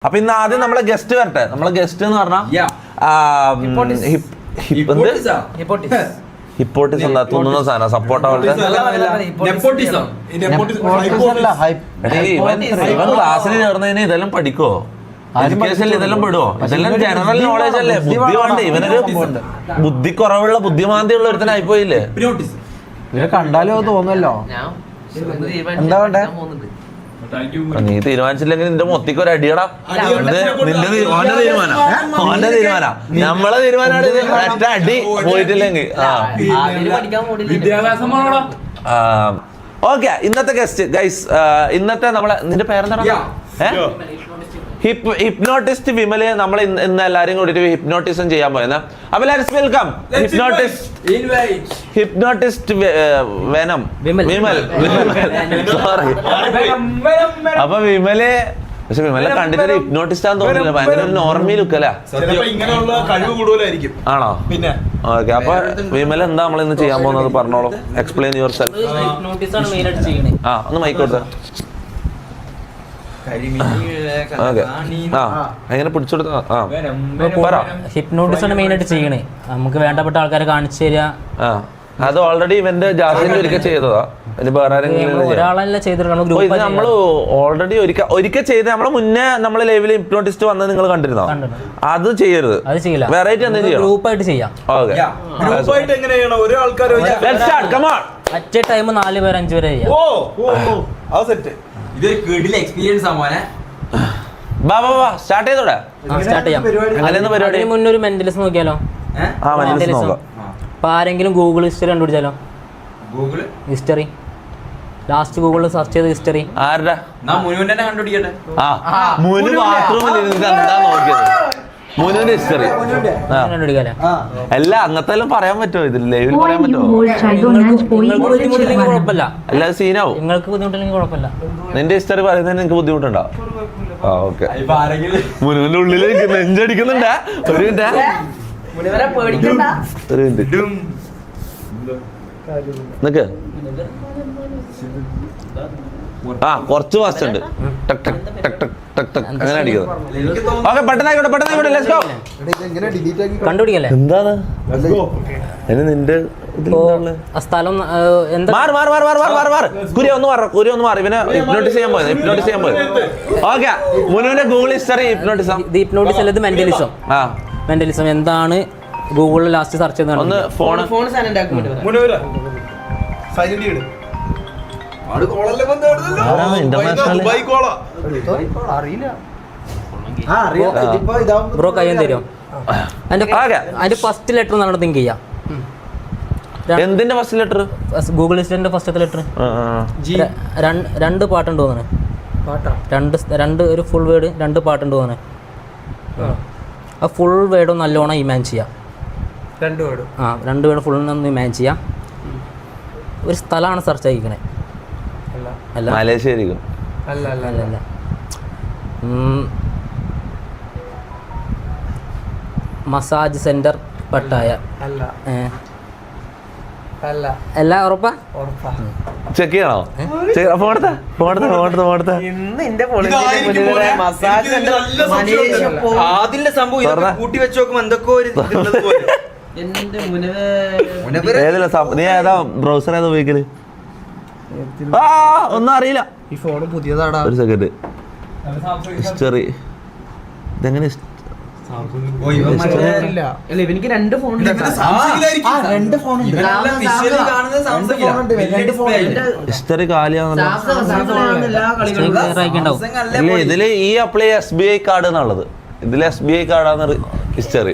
അപ്പൊ ഇന്ന് ആദ്യം നമ്മളെ ഗസ്റ്റ് വരട്ടെ. നമ്മളെ ഗസ്റ്റ് എന്ന് പറഞ്ഞാൽ ഹിപ്പോട്ടിസ് അല്ല, തിന്നുന്ന സാധനം സപ്പോർട്ട പോലത്തെ. ഇവൻ ക്ലാസ്സിൽ ചേർന്നതിന് ഇതെല്ലാം പഠിക്കോ? എഡ്യൂക്കേഷനിൽ ഇതെല്ലാം പെടുവോ? ഇതെല്ലാം ജനറൽ നോളേജ് അല്ലേ? ബുദ്ധി വേണ്ടേ? ഇവനൊരു ബുദ്ധി കുറവുള്ള ബുദ്ധിമാന്തിയുള്ള ഒരുത്തനായിപ്പോയില്ലേ? ഇവരെ കണ്ടാലോ തോന്നുമല്ലോ. എന്താ വേണ്ടേ? നീ തീരുമാനിച്ചില്ലെങ്കിൽ നിന്റെ മൊത്തിക്ക് ഒരു അടിയടാ. നിന്റെ ഓന്റെ തീരുമാനം നമ്മളെ തീരുമാനമാണ്. ഒറ്റ അടി പോയിട്ടില്ലെങ്കിൽ ഓക്കെ. ഇന്നത്തെ ഗസ്റ്റ് ഗൈസ്, ഇന്നത്തെ നമ്മളെ നിന്റെ പേരെന്താ? ഹിപ്നോട്ടിസ്റ്റ് വിമല് നമ്മൾ ഇന്ന് എല്ലാരും കൂടിയിട്ട് ഹിപ്നോട്ടിസം ചെയ്യാൻ പോയെന്നാ. അപ്പൊ let's welcome hypnotist venom Vimal. Sorry. അപ്പൊ വിമല്, പക്ഷെ വിമലെ കണ്ടിട്ട് ഹിപ്നോട്ടിസ്റ്റ് ആണെന്ന് തോന്നുന്നില്ല. ഭയങ്കര ഒരു നോർമൽ ലുക്ക് അല്ലേ? ആണോ? ഓക്കെ. അപ്പൊ വിമൽ എന്താ നമ്മൾ ഇന്ന് ചെയ്യാൻ പോകുന്നത് പറഞ്ഞോളൂ. Explain your self. ആ, ഒന്ന് മൈക്ക് കൊടുത്ത. ഹിപ്നോട്ടിസാണ് മെയിൻ ആയിട്ട് ചെയ്യണേ. നമുക്ക് വേണ്ടപ്പെട്ട ആൾക്കാരെ കാണിച്ചു തരിക. അത് ഓൾറെഡി ഇവന്റെ ജാസിന്റെ ഒരിക്കൽ ചെയ്തതാ. ഒരാളല്ല ചെയ്തിട്ടുള്ള നമ്മള് ഓൾറെഡി ഒരിക്കൽ ചെയ്ത് നമ്മളെ മുന്നേ നമ്മളെ ലൈവിൽ ഹിപ്നോട്ടിസ്റ്റ് വന്നത് നിങ്ങൾ കണ്ടിരുന്നോ? അത് ചെയ്യരുത്. അത് ചെയ്യില്ല. വെറൈറ്റി എന്തെങ്കിലും ചെയ്യാം. ഗ്രൂപ്പായിട്ട് ചെയ്യാം. അറ്റ് എ ടൈം 4 പേര് 5 പേര് ചെയ്യാം. സ്റ്റാർട്ട് ചെയ്തോടെ? അതിന് മുന്നേ ഒരു മെന്റലിസം നോക്കിയാലോ? ഇപ്പൊ ആരെങ്കിലും ഗൂഗിൾ ഹിസ്റ്ററി കണ്ടുപിടിച്ചാലോ? ഹിസ്റ്ററി ലാസ്റ്റ് ഗൂഗിളിൽ സെർച്ച് ചെയ്ത ഹിസ്റ്ററി ആരുടെ? മുനുവിന്റെ ഹിസ്റ്ററി അല്ല, അങ്ങനത്തെ എല്ലാം പറയാൻ പറ്റുമോ? ഇതിൽ ലൈവിൽ പറയാൻ പറ്റുമോ? കുഴപ്പമില്ല. അല്ല, സീനാവും. നിങ്ങൾക്ക് ബുദ്ധിമുട്ടില്ലെങ്കിൽ കുഴപ്പമില്ല. നിന്റെ ഹിസ്റ്ററി പറയുന്നതിന് എനിക്ക് ബുദ്ധിമുട്ടുണ്ടോ? ആ, ഓക്കെ. മുനുവിന്റെ ഉള്ളിൽ നെഞ്ചടിക്കുന്നുണ്ടാ? ഒരു മിനിറ്റ്. നിക്ക്. ആ, കുറച്ച് ഫാസ്റ്റ് ഉണ്ട്. ടക് ടക് ടക് ടക് ടക് ടക് അങ്ങനെ അടിക്കുന്നത്. ഓക്കെ, പെട്ടെന്നായിക്കോട്ടെ. Let's go. കണ്ടുപിടിക്കല്ലേ എന്താണ് നിന്റെ സ്ഥലം? കുരി ഒന്ന് മാറി. ഇവനെ ഹിപ്നോട്ടിസ് ചെയ്യാൻ പോയത്. ഓക്കെ, മുനുവിന്റെ ഗൂഗിൾ ഹിസ്റ്ററി ഹിപ്നോട്ടിസം. ഇത് മെന്റലിസം. മെന്റലിസം എന്താണ്? ഗൂഗിളിൽ ലാസ്റ്റ് സെർച്ച് ചെയ്യുന്നത് ഒന്ന് ഫോൺ ബ്രോ കയ്യും തരും. അതിന്റെ ഫസ്റ്റ് ലെറ്റർ നമ്മൾ തിങ്ക് ചെയ്യാം. എന്തിന്റെ ഫസ്റ്റ് ലെറ്റർ? ഗൂഗിൾ ഹിസ്റ്ററിന്റെ ഫസ്റ്റത്തെ ലെറ്റർ. 2 പാട്ടുണ്ട് തോന്നുന്നു. രണ്ട് ഒരു ഫുൾ വേർഡ് 2 പാട്ടുണ്ട് തോന്നുന്നു. ആ ഫുൾ വേർഡ് നല്ലോണം ഇമാജിൻ ചെയ്യാം. 2 വേർഡ് ഫുൾ ഒന്ന് ഇമാജിൻ ചെയ്യാം. ഒരു സ്ഥലമാണ് സെർച്ച് ആയിരിക്കണേ. അല്ല, മലേഷ്യ. അല്ല. Massage centre Pattaya. അല്ല. ഉറപ്പാ? ചെക്ക് ചെയ്യണോ? നീ ഏതാ ബ്രൗസർ ഏതാ ഉപയോഗിക്കല്? ഒന്നും അറിയില്ല. ഈ ഫോൺ പുതിയതാടാ. ഒരു സെക്കൻഡ്. ഹിസ്റ്ററി ഇതെങ്ങനെ? എനിക്ക് 2 ഫോൺ. ഹിസ്റ്ററി കാലിയാണല്ലോ. ഇതില് ഈ അപ്ലൈ SBI കാർഡ് എന്നുള്ളത്. ഇതില് SBI കാർഡാണ് ഹിസ്റ്ററി.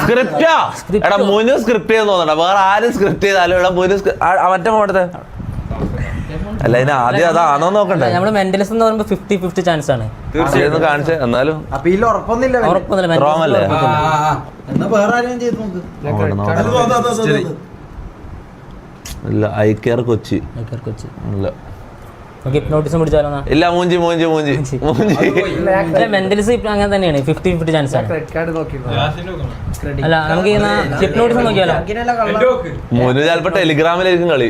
സ്ക്രിപ്റ്റാ? എടാ, മുനു സ്ക്രിപ്റ്റ് ചെയ്തെന്ന് തോന്നണ്ട. വേറെ ആരും സ്ക്രിപ്റ്റ് ചെയ്താലും ഇവിടെ മുനു മറ്റേ ഫോണത്തെ അല്ല. ഇതിന് ആദ്യം അതാണോ നോക്കണ്ടേ? നമ്മള് മെന്റലിസം എന്ന് പറയുമ്പോ 50-50 ചാൻസ് ആണ്. തീർച്ചയായും കാണിച്ചേ. എന്നാലും ഇല്ല. ഐക്കെയർ കൊച്ചി. ഹിപ്നോട്ടിസം പിടിച്ചാലോ? ഇല്ല, മൂഞ്ചി. മെന്റലിസം അങ്ങനെ തന്നെയാണ്. 50-50 ചാൻസ് ആണ്. അല്ല, നമുക്ക് ഹിപ്നോട്ടിസം നോക്കിയാലോ? മുനു ചിലപ്പോ ടെലിഗ്രാമിലായിരിക്കും കളി.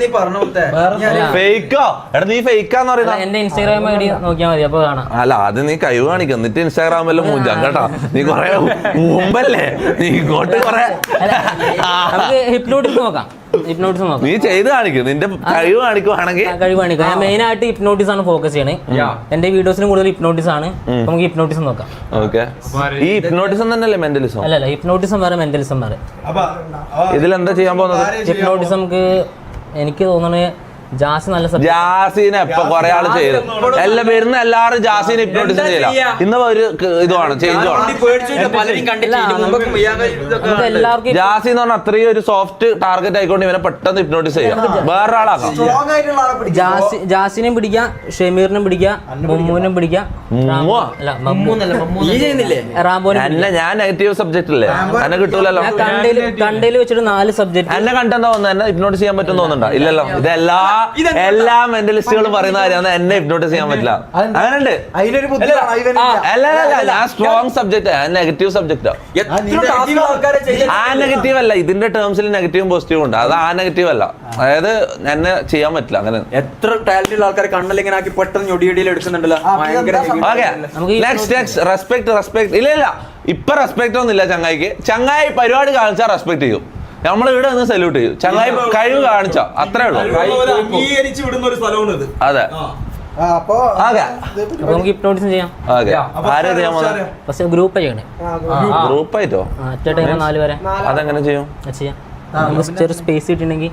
നീ പറഞ്ഞ ഫേക്കോ എടാ നീ ഫേക്കാന്ന് പറയുന്ന എന്റെ ഇൻസ്റ്റാഗ്രാം ഐ ഡി നോക്കിയാൽ മതി അപ്പൊ കാണാം. അല്ല അത് നീ കഴിവ് കാണിക്കും എന്നിട്ട് ഇൻസ്റ്റാഗ്രാമിലും മൂഞ്ചാം കേട്ടോ. നീ കൊറേ മുമ്പല്ലേ നീ ഇങ്ങോട്ട് കൊറേ നമുക്ക് ഹിപ്നോട്ടിസം നോക്കാം. ഹിപ്നോട്ടിസം നോക്കാം. നീ ചെയ്ത് കാണിക്കും നിന്റെ കഴിവ് കാണിക്കുവാണെങ്കിൽ. കഴിവ് കാണിക്കാം. ഞാൻ മെയിൻ ആയിട്ട് ഹിപ്നോട്ടിസം ആണ് ഫോക്കസ് ചെയ്യണേ. എന്റെ വീഡിയോസിനും കൂടുതൽ ഹിപ്നോട്ടിസം ആണ്. നമുക്ക് ഹിപ്നോട്ടിസം നോക്കാം. ഓക്കെ ഈ ഹിപ്നോട്ടിസം തന്നെയല്ലേ മെന്റലിസം? അല്ല ഹിപ്നോട്ടിസം വേറെ മെന്റലിസം വേറെ. ഇതിലെന്താ ചെയ്യാൻ പോകുന്നത്? ഹിപ്നോട്ടിസം എനിക്ക് തോന്നുന്നത് ജാസി നല്ല ജാസിനെ ഇപ്പൊ കൊറേ ആള് ചെയ്തു. എല്ലാം വരുന്ന എല്ലാവരും ജാസിനെ ഹിപ്നോട്ടിസം ചെയ്യില്ല. ഇന്ന് ഒരു ഇതുമാണ് ചേഞ്ച് ആണ്. ജാസി എന്ന് പറഞ്ഞാൽ അത്രയും ഒരു സോഫ്റ്റ് ടാർഗറ്റ് ആയിക്കൊണ്ട് ഇവനെ പെട്ടെന്ന് ഹിപ്നോട്ടിസ് ചെയ്യാം. വേറെ ആളാക്കാം. ജാസിനെയും പിടിക്കാം, ഷമീറിനും പിടിക്കാം, മമ്മൂനും പിടിക്കാം. എന്നെ ഞാൻ നെഗറ്റീവ് സബ്ജക്ട് അല്ലേ എന്നെ കിട്ടൂലല്ലോ. കണ്ടയിൽ വെച്ചിട്ട് 4 സബ്ജക്ട് എന്നെ കണ്ടെന്താ തോന്നുന്നത്? എന്നെ ഹിപ്നോട്ടിസ് ചെയ്യാൻ പറ്റും തോന്നുന്നുണ്ടോ? ഇല്ലല്ലോ. എല്ലാ മെന്റലിസ്റ്റുകളും പറയുന്ന കാര്യം എന്നെ ഹിപ്നോട്ടിസ് ചെയ്യാൻ പറ്റില്ല. അങ്ങനെയുണ്ട്. അല്ല ഞാൻ സ്ട്രോങ് സബ്ജക്ട് നെഗറ്റീവ് സബ്ജക്റ്റാ. ആ നെഗറ്റീവ് അല്ല, ഇതിന്റെ ടേംസിൽ നെഗറ്റീവും പോസിറ്റീവും ഉണ്ട്. അത് ആ നെഗറ്റീവ് അല്ല, അതായത് എന്നെ ചെയ്യാൻ പറ്റില്ല. അങ്ങനെ എത്ര ടാലന്റ് ഉള്ള ആൾക്കാരെ കണ്ണിലിങ്ങനെ ആക്കി പെട്ടെന്ന് ഞൊടിയടിയിൽ എടുക്കുന്നുണ്ടല്ലോ. റെസ്പെക്ട് ഇല്ല ഇപ്പൊ റെസ്പെക്ട് ഒന്നുമില്ല ചങ്ങായിക്ക്. ചങ്ങായി പരിപാടി കാണിച്ചാൽ റെസ്പെക്ട് ചെയ്യും. നമ്മൾ ഇവിടെ നിന്ന് സല്യൂട്ട് ചെയ്യും. ചങ്ങായി കഴിവ് കാണിച്ച അത്രേ ഉള്ളൂ. അതെ നമുക്ക് ഹിപ്നോട്ടിസം ചെയ്യാം. ആരാ ചെയ്യാൻ പോകുന്നത്? പക്ഷെ ഗ്രൂപ്പ് ചെയ്യണേ. ഗ്രൂപ്പായിട്ടോ? അറ്റ് എ ടൈം 4 പേരെ. അതെങ്ങനെ ചെയ്യും? ചെയ്യാം. ചെറിയ സ്പേസ് കിട്ടിട്ടുണ്ടെങ്കിൽ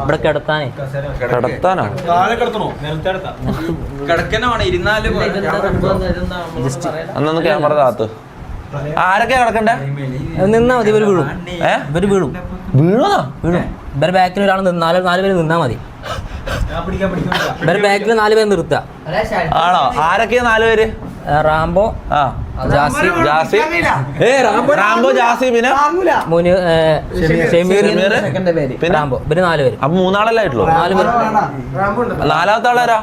ഇവിടെ കിടത്താനോ? അന്നൊന്ന് ക്യാമറ താത്ത്. ആരൊക്കെ കിടക്കണ്ടേ? നിന്നാ മതി. ഇവര് വീഴും. വീഴും. ഇവരുടെ ബാക്കിൽ ഒരാൾ 4 പേര് നിന്നാ മതി. ഇവരുടെ ബാക്കിൽ 4 പേര് നിർത്തുക. ആണോ? ആരൊക്കെയാ 4 പേര്? റാംബോ, ജാസി, റാംബോ, ജാസി, പിന്നെ ഷമീർ, പിന്നെ റാംബോ. ഇവര് 4 പേര്. അപ്പൊ 3 ആളല്ലേ ആയിട്ടുള്ളൂ? 4 പേര്. 4ാമത്തെ ആളാരാ?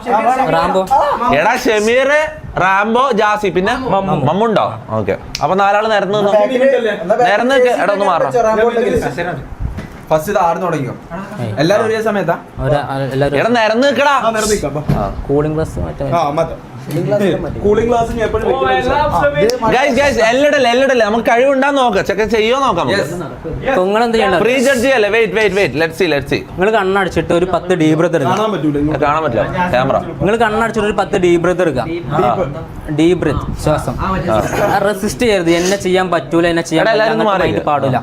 റാംബോ. എടാ ഷമീർ, റാംബോ, ജാസി, പിന്നെ മമ്മുണ്ടോ? ഓക്കെ. അപ്പൊ 4 ആള് നിരന്ന് നിരന്ന് എടാ ഒന്ന് മാറാം. ഫസ്റ്റ് ആടുന്ന് തുടങ്ങിയോ? എല്ലാരും ഒരേ സമയത്താ? എടാ നിരന്ന് നിൽക്കടാ. കൂളിംഗ് ഗ്ലാസ് എല്ലടല്ലേ നമുക്ക് കഴിവുണ്ടാന്ന് നോക്കാം. ചെക്കൻ ചെയ്യോ നോക്കാം. പ്രീ ജഡ്ജ് ചെയ്യല്ലേ? Wait let's see. നിങ്ങൾ കണ്ണടച്ചിട്ട് ഒരു 10 ഡീപ് ബ്രെത്ത് എടുക്കാം. കാണാൻ പറ്റില്ല ക്യാമറ. നിങ്ങൾ കണ്ണടച്ചിട്ട് ഒരു 10 ഡീപ് ബ്രെത്ത് എടുക്കാം. ഡീപ് ബ്രെത്ത് ശ്വാസം. റെസിസ്റ്റ് ചെയ്യരുത്. എന്നെ ചെയ്യാൻ പറ്റൂല, എന്നെ ചെയ്യാൻ പാടില്ല.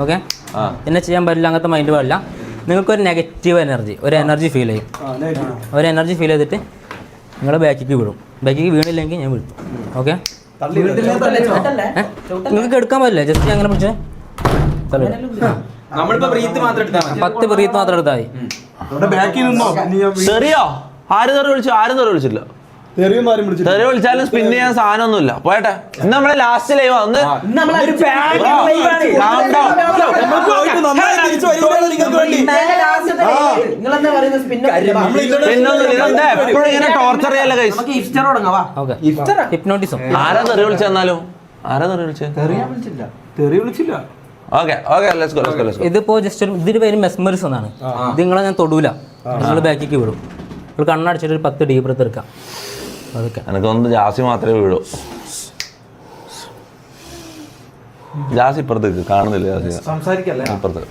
ഓക്കെ, എന്നെ ചെയ്യാൻ പറ്റില്ല അങ്ങനത്തെ മൈൻഡ് പാടില്ല. നിങ്ങൾക്കൊരു നെഗറ്റീവ് എനർജി, ഒരു എനർജി ഫീൽ ചെയ്യും. ഒരു എനർജി ഫീൽ ചെയ്തിട്ട് നിങ്ങൾ ബാക്കിക്ക് വീഴും. ബാക്കിക്ക് വീണില്ലെങ്കിൽ ഞാൻ വീഴും. ഓക്കെ, നിങ്ങൾക്ക് എടുക്കാൻ പറ്റില്ല. ജസ്റ്റ് അങ്ങനെ പിടിച്ച് 10 ബ്രീത്ത് മാത്രം എടുത്താൽ മതി. ശരിയോ? ആരും വിളിച്ചില്ല. തെറി വിളിച്ചാലും സ്പിൻ ചെയ്യാൻ സാധനമൊന്നുമില്ല. പോയട്ടെ. ഇന്ന് നമ്മളെ ലാസ്റ്റ് ലൈവ് ഒന്ന് എപ്പോഴും ഇങ്ങനെ ടോർച്ചർ ചെയ്യല്ല ഗൈസ്. ഹിപ്നോട്ടിസം. ആരാ തെറി വിളിച്ചെന്നാലും? ആരാ തെറി വിളിച്ചില്ല? Okay, let's go. ഇതിപ്പോ ജസ്റ്റ് ഇതിന് പേര് മെസ്മറിസം എന്നാണ്. ഇത് നിങ്ങളെ ഞാൻ തൊടൂല, നിങ്ങൾ ബാക്കിക്ക് വിടും. നിങ്ങൾ കണ്ണടച്ചിട്ട് ഒരു 10 ഡീപ് ബ്രെത്ത് എടുക്കാം. അതൊക്കെ എനിക്കൊന്ന് ജാസി മാത്രമേ വീഴൂ. ജാസി ഇപ്പുറത്തേക്ക് കാണുന്നില്ല. ജാസി ഇപ്പുറത്ത്.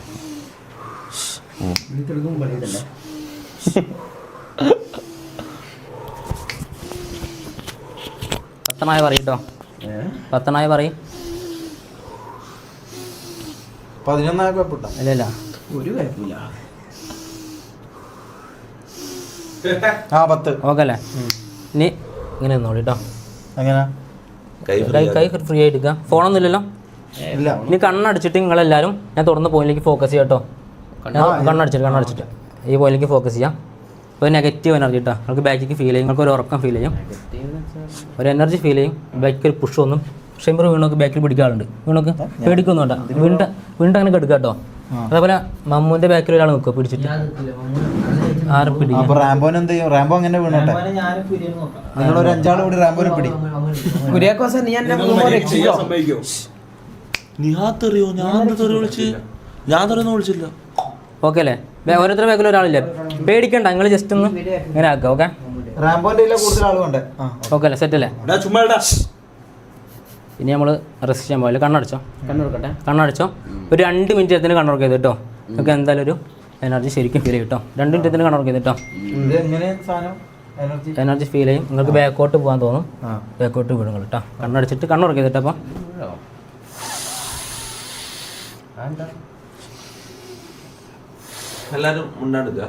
പത്തനായ പറയട്ടോ. 10 പറയും. 11 ഇല്ല ഒരു കുഴപ്പമില്ല. 10 ഓക്കെ അല്ലേ? ഇനി ഇങ്ങനെ നിന്നോളൂ കേട്ടോ. കൈ ഫ്രീ ആയിട്ട് എടുക്കുക. ഫോണൊന്നും ഇല്ലല്ലോ? ഇനി കണ്ണടച്ചിട്ട് നിങ്ങളെല്ലാവരും ഞാൻ തുറന്ന പോയിന്റിലേക്ക് ഫോക്കസ് ചെയ്യാം കേട്ടോ. കണ്ണടച്ചിട്ട് ഈ പോയിന്റിലേക്ക് ഫോക്കസ് ചെയ്യാം. ഒരു നെഗറ്റീവ് എനർജി കേട്ടോ. നിങ്ങൾക്ക് ബാക്കിക്ക് ഫീൽ ചെയ്യും. നിങ്ങൾക്ക് ഒരു ഉറക്കം ഫീൽ ചെയ്യും, ഒരു എനർജി ഫീൽ ചെയ്യും. ബാക്കിക്ക് ഒരു പുഷ് ഒന്നും. ഷെമ്പർ വീണോക്ക് ബാക്കിൽ പിടിക്കാറുണ്ട്. വീണോക്ക് പേടിക്കൊന്നും വേണ്ട. വീണ്ടും അങ്ങനെ എടുക്കുക കേട്ടോ. അതേപോലെ മമ്മൂന്റെ ബാക്കിൽ ഒരാൾ നിൽക്കുക പിടിച്ചിട്ട്. ആരും പിടിക്കും. റാംബോനെ എന്ത് ചെയ്യും? റാംബോ അങ്ങനെ വീണോട്ടെ. നിങ്ങളൊരു 5 ആൾ കൂടി റാംബോനെ പിടി. ഞാൻ തുടർന്ന് വിളിച്ചില്ല. ഓക്കെ അല്ലേ? ഓരോരുത്തരുടെ ബാക്കിൽ ഒരാളില്ലേ? പേടിക്കണ്ട, നിങ്ങൾ ജസ്റ്റ് ഒന്ന് ഇങ്ങനെ ആക്കുക. ഓക്കെ കൂടുതൽ ആളുണ്ട്. ഓക്കെ അല്ലേ? സെറ്റ് അല്ലേ? ഇനി നമ്മൾ റെസ്റ്റ് ചെയ്യാൻ പോയില്ല. കണ്ണടച്ചോ, കണ്ണടച്ചോ. ഒരു 2 മിനിറ്റ് നേരത്തിന് കണ്ണുറക്ക് ചെയ്ത് കേട്ടോ. നമുക്ക് എന്തായാലും ഒരു എനർജി ശരിക്കും ഫീൽ ചെയ്യും കേട്ടോ. 2 മിനിറ്റ് നേരത്തിന് കണ്ണുറക്ക് ചെയ്ത് കേട്ടോ. എനർജി ഫീൽ ചെയ്യും. നിങ്ങൾക്ക് ബാക്കോട്ട് പോകാൻ തോന്നും. ബാക്കോട്ട് വിടുങ്ങൾ കേട്ടോ. കണ്ണടച്ചിട്ട് കണ്ണുറക്ക് ചെയ്തിട്ട് അപ്പം എല്ലാവരും ഉണ്ടാടുക.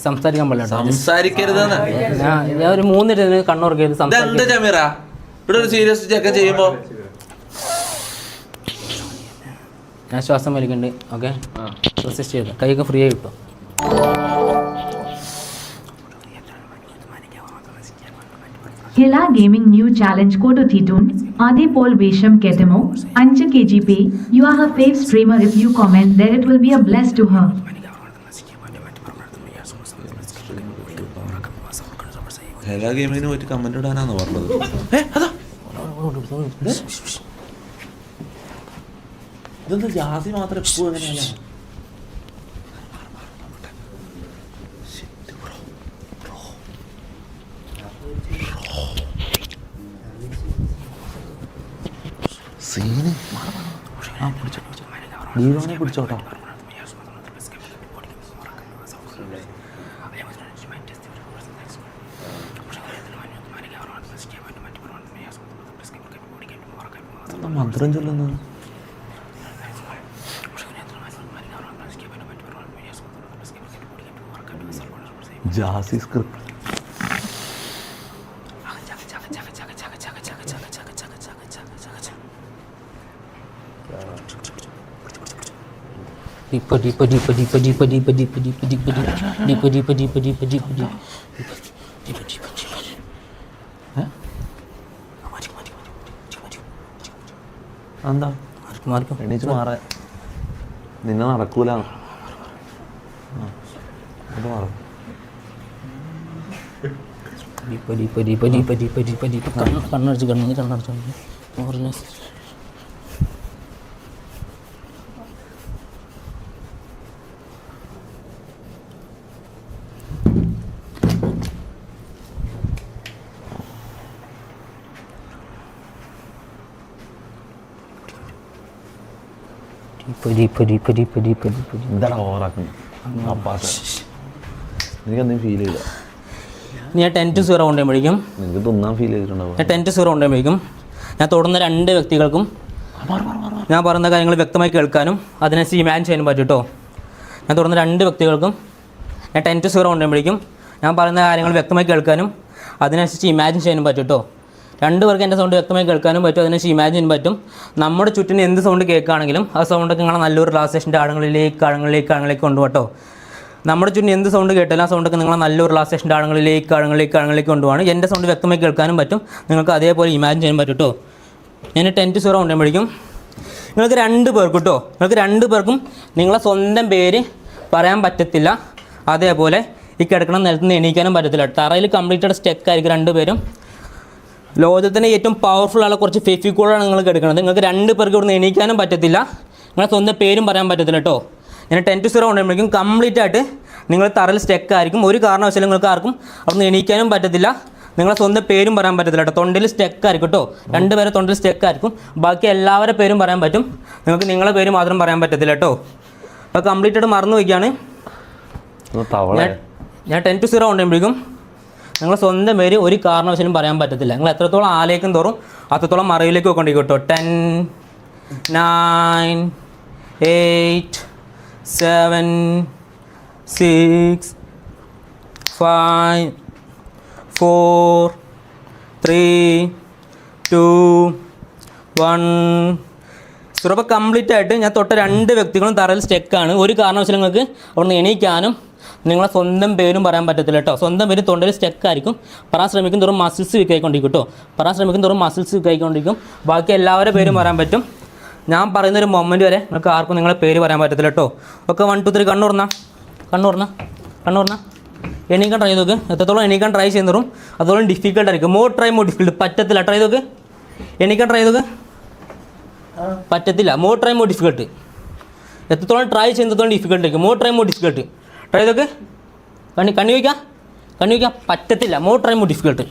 സംസാരിക്കാൻ പാടില്ല. സംസാരിക്കരുത്. ഞാൻ ഒരു 3 മിനിറ്റ് കണ്ണുറക്ക് ചെയ്ത് സംസാരിക്കാം. ഇവിടെ ഒരു സീരിയസ് ചെക്ക് ചെയ്യുമ്പോ ഞാൻ ശ്വാസം വലിക്കുന്നുണ്ട്. ഓക്കെ, റെസിസ്റ്റ് ചെയ്ത് കൈയൊക്കെ ഫ്രീ ആയി കിട്ടും. Hela Gaming New Challenge Kodo Thitun, Adi Paul Vesham Ketemo, 5 kgp, you are her fave streamer. If you comment there it will be a bless to her. എല്ലാ ഗെയിമിനും പോയിട്ട് comment ഇടാനാന്ന് പറഞ്ഞത്. ഇതെന്താ ജാസി മാത്രം എപ്പോഴും അങ്ങനെയല്ല. സീന് ദീപനെ പിടിച്ചോട്ടോ. മന്ത്രം ചൊല്ലുന്നത് Jassi script. deeper deeper deeper deeper deeper deeper deeper deeper deeper deeper deeper deeper deeper deeper deeper എന്താ എണീച്ച് മാറ നിന്നെ നടക്കൂല. കണ്ണടച്ച് കണ്ണടച്ചു. എന്താണ് ഓവറാക്കുന്നത്? എനിക്കെന്തെങ്കിലും ഫീൽ ചെയ്യില്ല. ഞാൻ 10 to 0 കൊണ്ടുപോകുമ്പോഴേക്കും നിങ്ങൾക്ക് തിന്നാൻ ഫീൽ ചെയ്തിട്ടുണ്ടാവും. ഞാൻ 10 to 0 കൊണ്ടുപോകുമ്പോഴേക്കും ഞാൻ തൊടുന്ന 2 വ്യക്തികൾക്കും ഞാൻ പറയുന്ന കാര്യങ്ങൾ വ്യക്തമായി കേൾക്കാനും അതിനനുസരിച്ച് ഇമാജിൻ ചെയ്യാനും പറ്റും കേട്ടോ. ഞാൻ തൊടുന്ന 2 വ്യക്തികൾക്കും ഞാൻ 10 to 0 കൊണ്ടുപോകുമ്പോഴേക്കും ഞാൻ പറയുന്ന കാര്യങ്ങൾ വ്യക്തമായി കേൾക്കാനും അതിനനുസരിച്ച് ഇമാജിൻ ചെയ്യാനും പറ്റും കേട്ടോ. 2 പേർക്ക് എൻ്റെ സൗണ്ട് വ്യക്തമായി കേൾക്കാനും പറ്റും, അതിനനുസരിച്ച് ഇമാജിൻ ചെയ്യാൻ പറ്റും. നമ്മുടെ ചുറ്റിന് എന്ത് സൗണ്ട് കേൾക്കുകയാണെങ്കിലും ആ സൗണ്ടൊക്കെ നിങ്ങളെ നല്ലൊരു റിലാക്സേഷൻ്റെ ആഴങ്ങളിലേക്ക് കൊണ്ടുപോകട്ടോ. നമ്മുടെ ചുറ്റിന് എന്ത് സൗണ്ട് കേട്ടാലും ആ സൗണ്ടൊക്കെ നിങ്ങളെ നല്ലൊരു റിലാക്സേഷൻ്റെ ആഴങ്ങളിലേക്ക് കൊണ്ടുപോകാണ്. എൻ്റെ സൗണ്ട് വ്യക്തമായി കേൾക്കാനും പറ്റും, നിങ്ങൾക്ക് അതേപോലെ ഇമാജിൻ ചെയ്യാൻ പറ്റും കേട്ടോ. ഞാൻ 10 to 0 കൊണ്ടുപോകുമ്പോഴേക്കും നിങ്ങൾക്ക് 2 പേർക്കും കേട്ടോ, നിങ്ങൾക്ക് 2 പേർക്കും നിങ്ങളെ സ്വന്തം പേര് പറയാൻ പറ്റത്തില്ല. അതേപോലെ ഈ കിടക്കണം നിലത്ത് നിന്ന് എണീക്കാനും പറ്റത്തില്ല. തറയിൽ കംപ്ലീറ്റഡ് സ്റ്റെക്കായിരിക്കും 2 പേരും. ലോകത്തിൻ്റെ ഏറ്റവും പവർഫുൾ ആയ കുറച്ച് ഫെഫിക്കോളാണ് നിങ്ങൾ കിടക്കുന്നത്. നിങ്ങൾക്ക് 2 പേർക്ക് ഇവിടുന്ന് എണീക്കാനും പറ്റത്തില്ല, നിങ്ങളെ സ്വന്തം പേരും പറയാൻ പറ്റത്തില്ല കേട്ടോ. ഞാൻ 10 to 0 കൊണ്ടുപോകുമ്പോഴേക്കും കംപ്ലീറ്റ് ആയിട്ട് നിങ്ങൾ തറയിൽ സ്റ്റെക്കായിരിക്കും. ഒരു കാരണവശാലും നിങ്ങൾക്ക് ആർക്കും അവിടുന്ന് എണീക്കാനും പറ്റത്തില്ല, നിങ്ങളെ സ്വന്തം പേരും പറയാൻ പറ്റത്തില്ല കേട്ടോ. തൊണ്ടിൽ സ്റ്റെക്കായിരിക്കും കേട്ടോ. 2 പേരെ തൊണ്ടിൽ സ്റ്റെക്കായിരിക്കും. ബാക്കി എല്ലാവരുടെ പേരും പറയാൻ പറ്റും, നിങ്ങൾക്ക് നിങ്ങളെ പേര് മാത്രം പറയാൻ പറ്റത്തില്ല കേട്ടോ. അപ്പോൾ കംപ്ലീറ്റ് ആയിട്ട് മറന്നു വയ്ക്കുകയാണ്. ഞാൻ 10 to 0 കൊണ്ടുപോകുമ്പോഴേക്കും നിങ്ങളെ സ്വന്തം പേര് ഒരു കാരണവശാലും പറയാൻ പറ്റത്തില്ല. നിങ്ങൾ എത്രത്തോളം ആലേക്കും തോറും അത്രത്തോളം മറവിലേക്ക് കൊണ്ടിരിക്കും കേട്ടോ. 10 9 8 7 6 5 4 3 2 1 0. അപ്പോൾ കംപ്ലീറ്റ് ആയിട്ട് ഞാൻ തൊട്ട 2 വ്യക്തികളും തറയിൽ സ്റ്റെക്കാണ്. ഒരു കാരണവശാലും നിങ്ങൾക്ക് അവിടുന്ന് എണീക്കാനും നിങ്ങളെ സ്വന്തം പേരും പറയാൻ പറ്റത്തില്ല കേട്ടോ. സ്വന്തം പേര് തൊണ്ടയിൽ സ്റ്റെക്കായിരിക്കും. പറയാൻ ശ്രമിക്കും തോറും മസിൽസ് വീക്കായിക്കൊണ്ടിരിക്കും കേട്ടോ. പറയാൻ ശ്രമിക്കും തോറും മസിൽസ് വീക്കായിക്കൊണ്ടിരിക്കും. ബാക്കി എല്ലാവരുടെ പേരും പറയാൻ പറ്റും. ഞാൻ പറയുന്നൊരു മൊമെൻറ്റ് വരെ നിങ്ങൾക്ക് ആർക്കും നിങ്ങളെ പേര് പറയാൻ പറ്റത്തില്ല കേട്ടോ. ഒക്കെ 1 2 3 കണ്ണു തുറന്നാൽ കണ്ണു പറഞ്ഞ എണീക്കാൻ ട്രൈ ചെയ്ത് നോക്ക്. എത്രത്തോളം എണീക്കാൻ ട്രൈ ചെയ്യുന്നതും അതുപോലെ ഡിഫിക്കൽട്ട് ആയിരിക്കും. More difficult. പറ്റത്തില്ല. ട്രൈ ചെയ്ത് നോക്ക്. എണീക്കാൻ ട്രൈ ചെയ്ത് നോക്ക്. പറ്റത്തില്ല. More difficult. എത്രത്തോളം ട്രൈ ചെയ്യുന്നതോളം ഡിഫിക്കൽട്ട് ആയിരിക്കും. More difficult. ട്രൈ ചെയ്ത് നോക്ക്. കണ്ണി വയ്ക്കാം. പറ്റത്തില്ല. More difficult.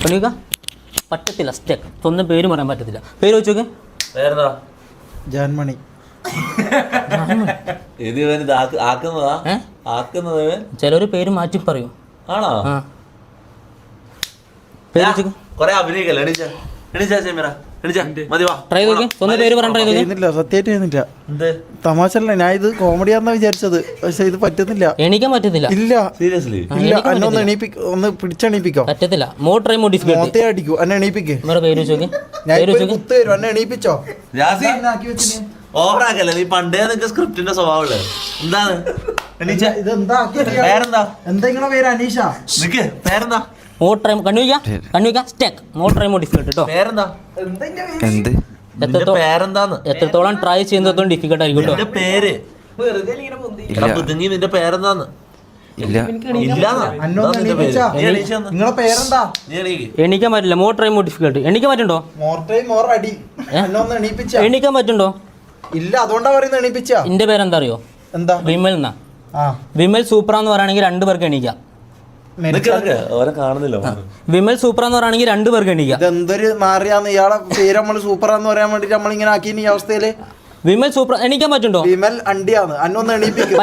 കണ്ണി വയ്ക്കാം. പറ്റത്തില്ല. സ്റ്റെക്ക്. സ്വന്തം പേര് പറയാൻ പറ്റത്തില്ല. പേര് വെച്ച് നോക്ക്. പേരെന്താ? ജാൻമണി. ഇത് ഇവൻ ഇത് ആക്കുന്നതാ? ആക്കുന്നത് ഇവൻ? ചിലർ പേര് മാറ്റി പറയും. ആണോ? ആ പേര് വെച്ച് കൊറേ അഭിനയിക്കല്ലേ. എണീച്ചാ ചെമ്മീറ, എണീച്ചാ മതി വാ. ട്രൈ ചെയ്ത് നോക്ക്. സ്വന്തം പേര് പറയാൻ ട്രൈ ചെയ്ത് നോക്ക്. ചെയ്യുന്നില്ല, സത്യമായിട്ട് ചെയ്യുന്നില്ല. എന്ത് തമാശല്ല, ഞാൻ ഇത് കോമഡിയാന്നാ വിചാരിച്ചത്, പക്ഷെ ഇത് പറ്റുന്നില്ല. എണീക്കാൻ പറ്റത്തില്ല. ഇല്ല സീരിയസ്ലി? ഇല്ല, എന്നെ ഒന്ന് ഒന്ന് പിടിച്ചെണീപ്പിക്കോ. പറ്റത്തില്ല. More difficult. മോത്തെ അടിക്കൂ, എന്നെ എണീപ്പിക്കേ. നമ്മുടെ പേര് വെച്ച് നോക്ക്. ഞാൻ പേര് വെച്ച് നോക്ക്. കുത്ത് തരും, എന്നെ എണീപ്പിച്ചോ. ജാസി ആക്കി വെച്ചിന്. ഓവറാക്കല്ലേ നീ. പണ്ടേ നിനക്ക് സ്ക്രിപ്റ്റിന്റെ സ്വഭാവമുള്ളത്. എന്താണ്? എണീച്ചാ. ഇതെന്താ ആക്കി വെച്ചിന്? പേരെന്താ? എന്താ നിങ്ങളെ പേര്? അനീഷ. നിക്ക്, പേരെന്താ? മോർ കണ്ണു വയ്ക്കാം. സ്റ്റെക്ക്. മോർ ഡിഫിക്കൽട്ട് കേട്ടോ. പേരെന്താ? എന്ത് നിന്റെ പേരെന്താന്ന്? എത്രത്തോളം ട്രൈ ചെയ്യുന്നതോളം ഡിഫിക്കൽട്ട് ആയിരിക്കും കേട്ടോ. നിന്റെ പേര് എടാ പുതുങ്ങി, നിന്റെ പേരെന്താന്ന്? ഇല്ല ഇല്ലാന്നാ? അന്നൊന്ന് നിന്റെ പേര്. എണീപ്പിച്ചാ. നീ എണീച്ചാന്ന്? നിങ്ങളെ പേരെന്താ? നീ എണീക്ക്. എണീക്കാൻ പറ്റില്ല. More difficult. എണീക്കാൻ പറ്റുണ്ടോ? മോർ ടൈം മോർ അടി. എന്നൊന്ന് എണീപ്പിച്ച. എണീക്കാൻ പറ്റുണ്ടോ? ഇല്ല, അതുകൊണ്ടാ പറയുന്നത് എണീപ്പിച്ച. എന്റെ പേരെന്താ അറിയോ? എന്താ? വിമൽ എന്നാ. ആ വിമൽ സൂപ്പറാന്ന് പറയുകയാണെങ്കിൽ 2 പേർക്ക് എണീക്കാം. നിനക്ക് ഓരെ കാണുന്നില്ല. വിമൽ സൂപ്പറാന്ന് പറയുകയാണെങ്കിൽ 2 പേർക്ക് എണീക്കാം. ഇതെന്തൊരു മാറിയാന്ന്. ഇയാളെ പേര് നമ്മള് സൂപ്പറാന്ന് പറയാൻ വേണ്ടിട്ട് നമ്മളിങ്ങനെ ആക്കി ഈ അവസ്ഥയില്. വിമൽ സൂപ്പർ എണീക്കാൻ പറ്റുണ്ടോ? വിമൽ അണ്ടിയാന്ന്. അന്നൊന്ന് എണീപ്പിക്കും.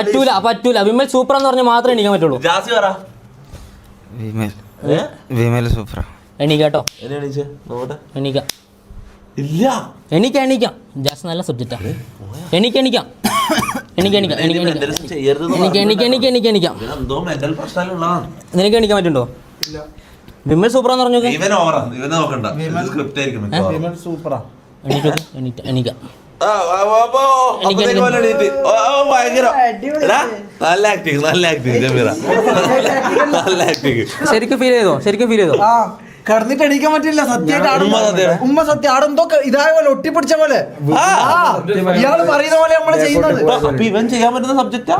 പറ്റൂല. വിമൽ സൂപ്പറാന്ന് പറഞ്ഞാൽ മാത്രമേ എണീക്കാൻ പറ്റുള്ളൂ. ജാസി പറ. വിമൽ സൂപ്പർ. എണീക്കാട്ടോ. എന്നെ എണീച്ചേ നോക്കട്ടെ. എണീക്കാം. ഇല്ല, എണീക്കാം. ജാസ് നല്ല സബ്ജക്റ്റാ. എണീക്കാം. എന്തെങ്കിലും ചെയ്യരുതെന്ന് എണീക്കാം. എന്തോ മെന്റൽ പ്രശ്നമുള്ളതാണ്. നിനക്ക് എണീക്കാൻ പറ്റുണ്ടോ? വിമൽ സൂപ്പറാന്ന് പറഞ്ഞു. ഇവൻ ഓവറാ, ഇവനെ നോക്കണ്ട. സ്ക്രിപ്റ്റ് ആയിരിക്കും മിക്കവാറും. വിമൽ സൂപ്പറാ. എണീക്കാം. അപ്പത്തേക്ക് ഓൻ എണീറ്റ്. ഭയങ്കര എടാ, നല്ല ആക്ടിങ് ജമീറ. നല്ല ആക്ടിങ്. ശരിക്കും ഫീൽ ചെയ്തോ? ആ കടന്നിട്ട് എണീക്കാൻ പറ്റില്ല. സത്യമായിട്ട് ഉമ്മ സത്യം ആടെന്തോ ഇതായ പോലെ ഒട്ടിപ്പിടിച്ച പോലെ. ഇയാള് പറയുന്ന പോലെ നമ്മള് ചെയ്യുന്നത്. അപ്പൊ ഇവൻ ചെയ്യാൻ പറ്റുന്ന സബ്ജക്റ്റാ.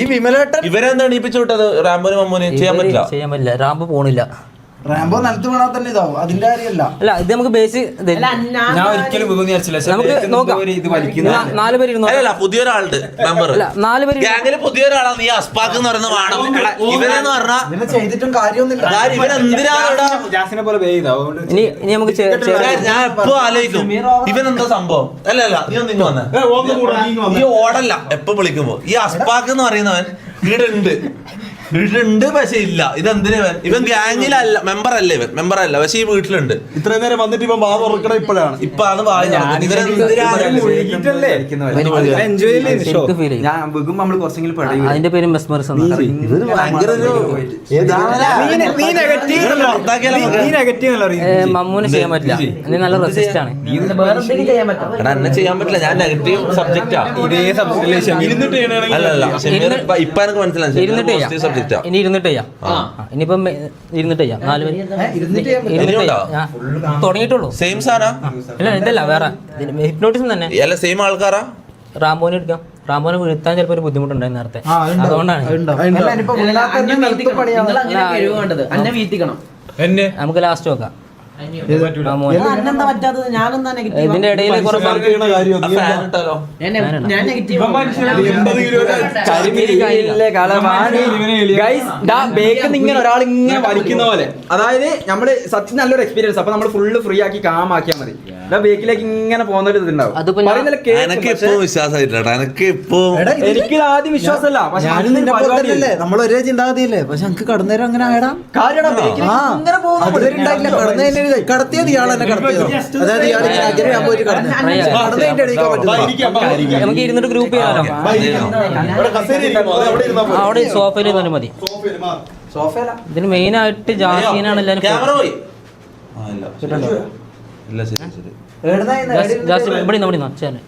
ഈ വിമലേട്ടൻ ഇവരെന്താ എണീപ്പിച്ചു വിട്ടത്? റാംബോനും മമ്മൂനും ചെയ്യാൻ പറ്റില്ല. റാമ്പ് പോണില്ല. റാംബോ നിലത്ത് വീണാൽ തന്നെ ഇതാവും. അതിന്റെ കാര്യമല്ല. അല്ല, ഇത് നമുക്ക് ബേസ് ഞാൻ ഒരിക്കലും നമുക്ക് നോക്കാം. 4 പേര് ഇരുന്നോ. അല്ലല്ല, പുതിയൊരാളുടെ മെമ്പർ. 4 പേര് ഗ്യാങ്ങില് പുതിയൊരാളാ. നീ അസ്പാക്ക് എന്ന് പറയുന്ന വാണം. ഇവരെന്ന് പറഞ്ഞാ ഇങ്ങനെ ചെയ്തിട്ടും കാര്യമൊന്നുമില്ല. ഇവനെന്തിനാടാ? ജാസിനെ പോലെ ഇനി നമുക്ക് ഞാൻ എപ്പോ ആലോചിക്കും ഇവനെന്താ സംഭവം. അല്ലല്ല, നീ ഒന്ന് ഇങ്ങ് വന്നേ. ഈ ഓടല്ല എപ്പോ വിളിക്കുമ്പോ. ഈ അസ്പാക്ക് എന്ന് പറയുന്നവൻ വീട്ടിലുണ്ട് പക്ഷെ ഇല്ല. ഇതെന്തിനാ ഇവൻ ഗ്യാങ്ങിലല്ല, മെമ്പർ അല്ല പക്ഷെ ഈ വീട്ടിലുണ്ട്. ഇത്രയും നേരം വന്നിട്ട് ഇപ്പൊ വാ തുറക്കണം ഇപ്പോഴാണ്. ഇപ്പാണ് വായി അതിന്റെ പേര് മെസ്മറിസം. മമ്മൂനെ ചെയ്യാൻ പറ്റില്ല. നീ നല്ല റെസിസ്റ്റ് ആണ്. എന്നെ ചെയ്യാൻ പറ്റില്ല. ഞാൻ നെഗറ്റീവ് സബ്ജക്റ്റാ. അല്ലല്ല, ഇപ്പൊ എനിക്ക് മനസ്സിലായി. ഇനി ഇരുന്നിട്ട് ചെയ്യാം. ഇനിയിപ്പം ഇരുന്നിട്ട് ചെയ്യാം. 4 പേര് തുടങ്ങിയിട്ടുള്ളൂ. Same Sarah? ഇല്ല, ഇതല്ല, വേറെ ഹിപ്നോട്ടിസം തന്നെ. അല്ല, സെയിം ആൾക്കാരാ. റാംബോനെ എടുക്കാം. റാംബോനെ വീഴ്ത്താൻ ചിലപ്പോൾ ഒരു ബുദ്ധിമുട്ടുണ്ടായി നേരത്തെ. അതുകൊണ്ടാണ് നമുക്ക് ലാസ്റ്റ് നോക്കാം. ഇതിന്റെ ഇടയിൽ ഇങ്ങനെ ഒരാൾ ഇങ്ങനെ വലിക്കുന്ന പോലെ. അതായത് നമ്മള് സത്യം നല്ലൊരു എക്സ്പീരിയൻസ്. അപ്പൊ നമ്മള് ഫുള്ള് ഫ്രീ ആക്കി കാമാക്കിയാൽ മതി. ബേക്കിലേക്ക് ഇങ്ങനെ പോകുന്ന ഒരു ഇതുണ്ടാവും. എനിക്ക് ആദ്യം വിശ്വാസമല്ല. പക്ഷെ നമ്മൾ ഒരേ ചിന്താഗതിയല്ലേ. പക്ഷെ നമുക്ക് കടന്നേരം അങ്ങനെ ആയിടാം. കടത്തിയത് ഇയാൾ തന്നെ കടത്തിയതോ? അതായത് ഇയാൾ ഞാൻ പോയിട്ട് കടന്നതിന്റെ എണീക്കാൻ പറ്റും. നമുക്ക് ഇരുന്നിട്ട് ഗ്രൂപ്പ് ചെയ്യാലോ. അവിടെ സോഫയിൽ ഇരുന്നാലും മതി. ഇതിന് മെയിൻ ആയിട്ട് ജാസീനാണ് എല്ലാവരും. ജാസി ഇവിടെ നിന്നോ ചേട്ടൻ.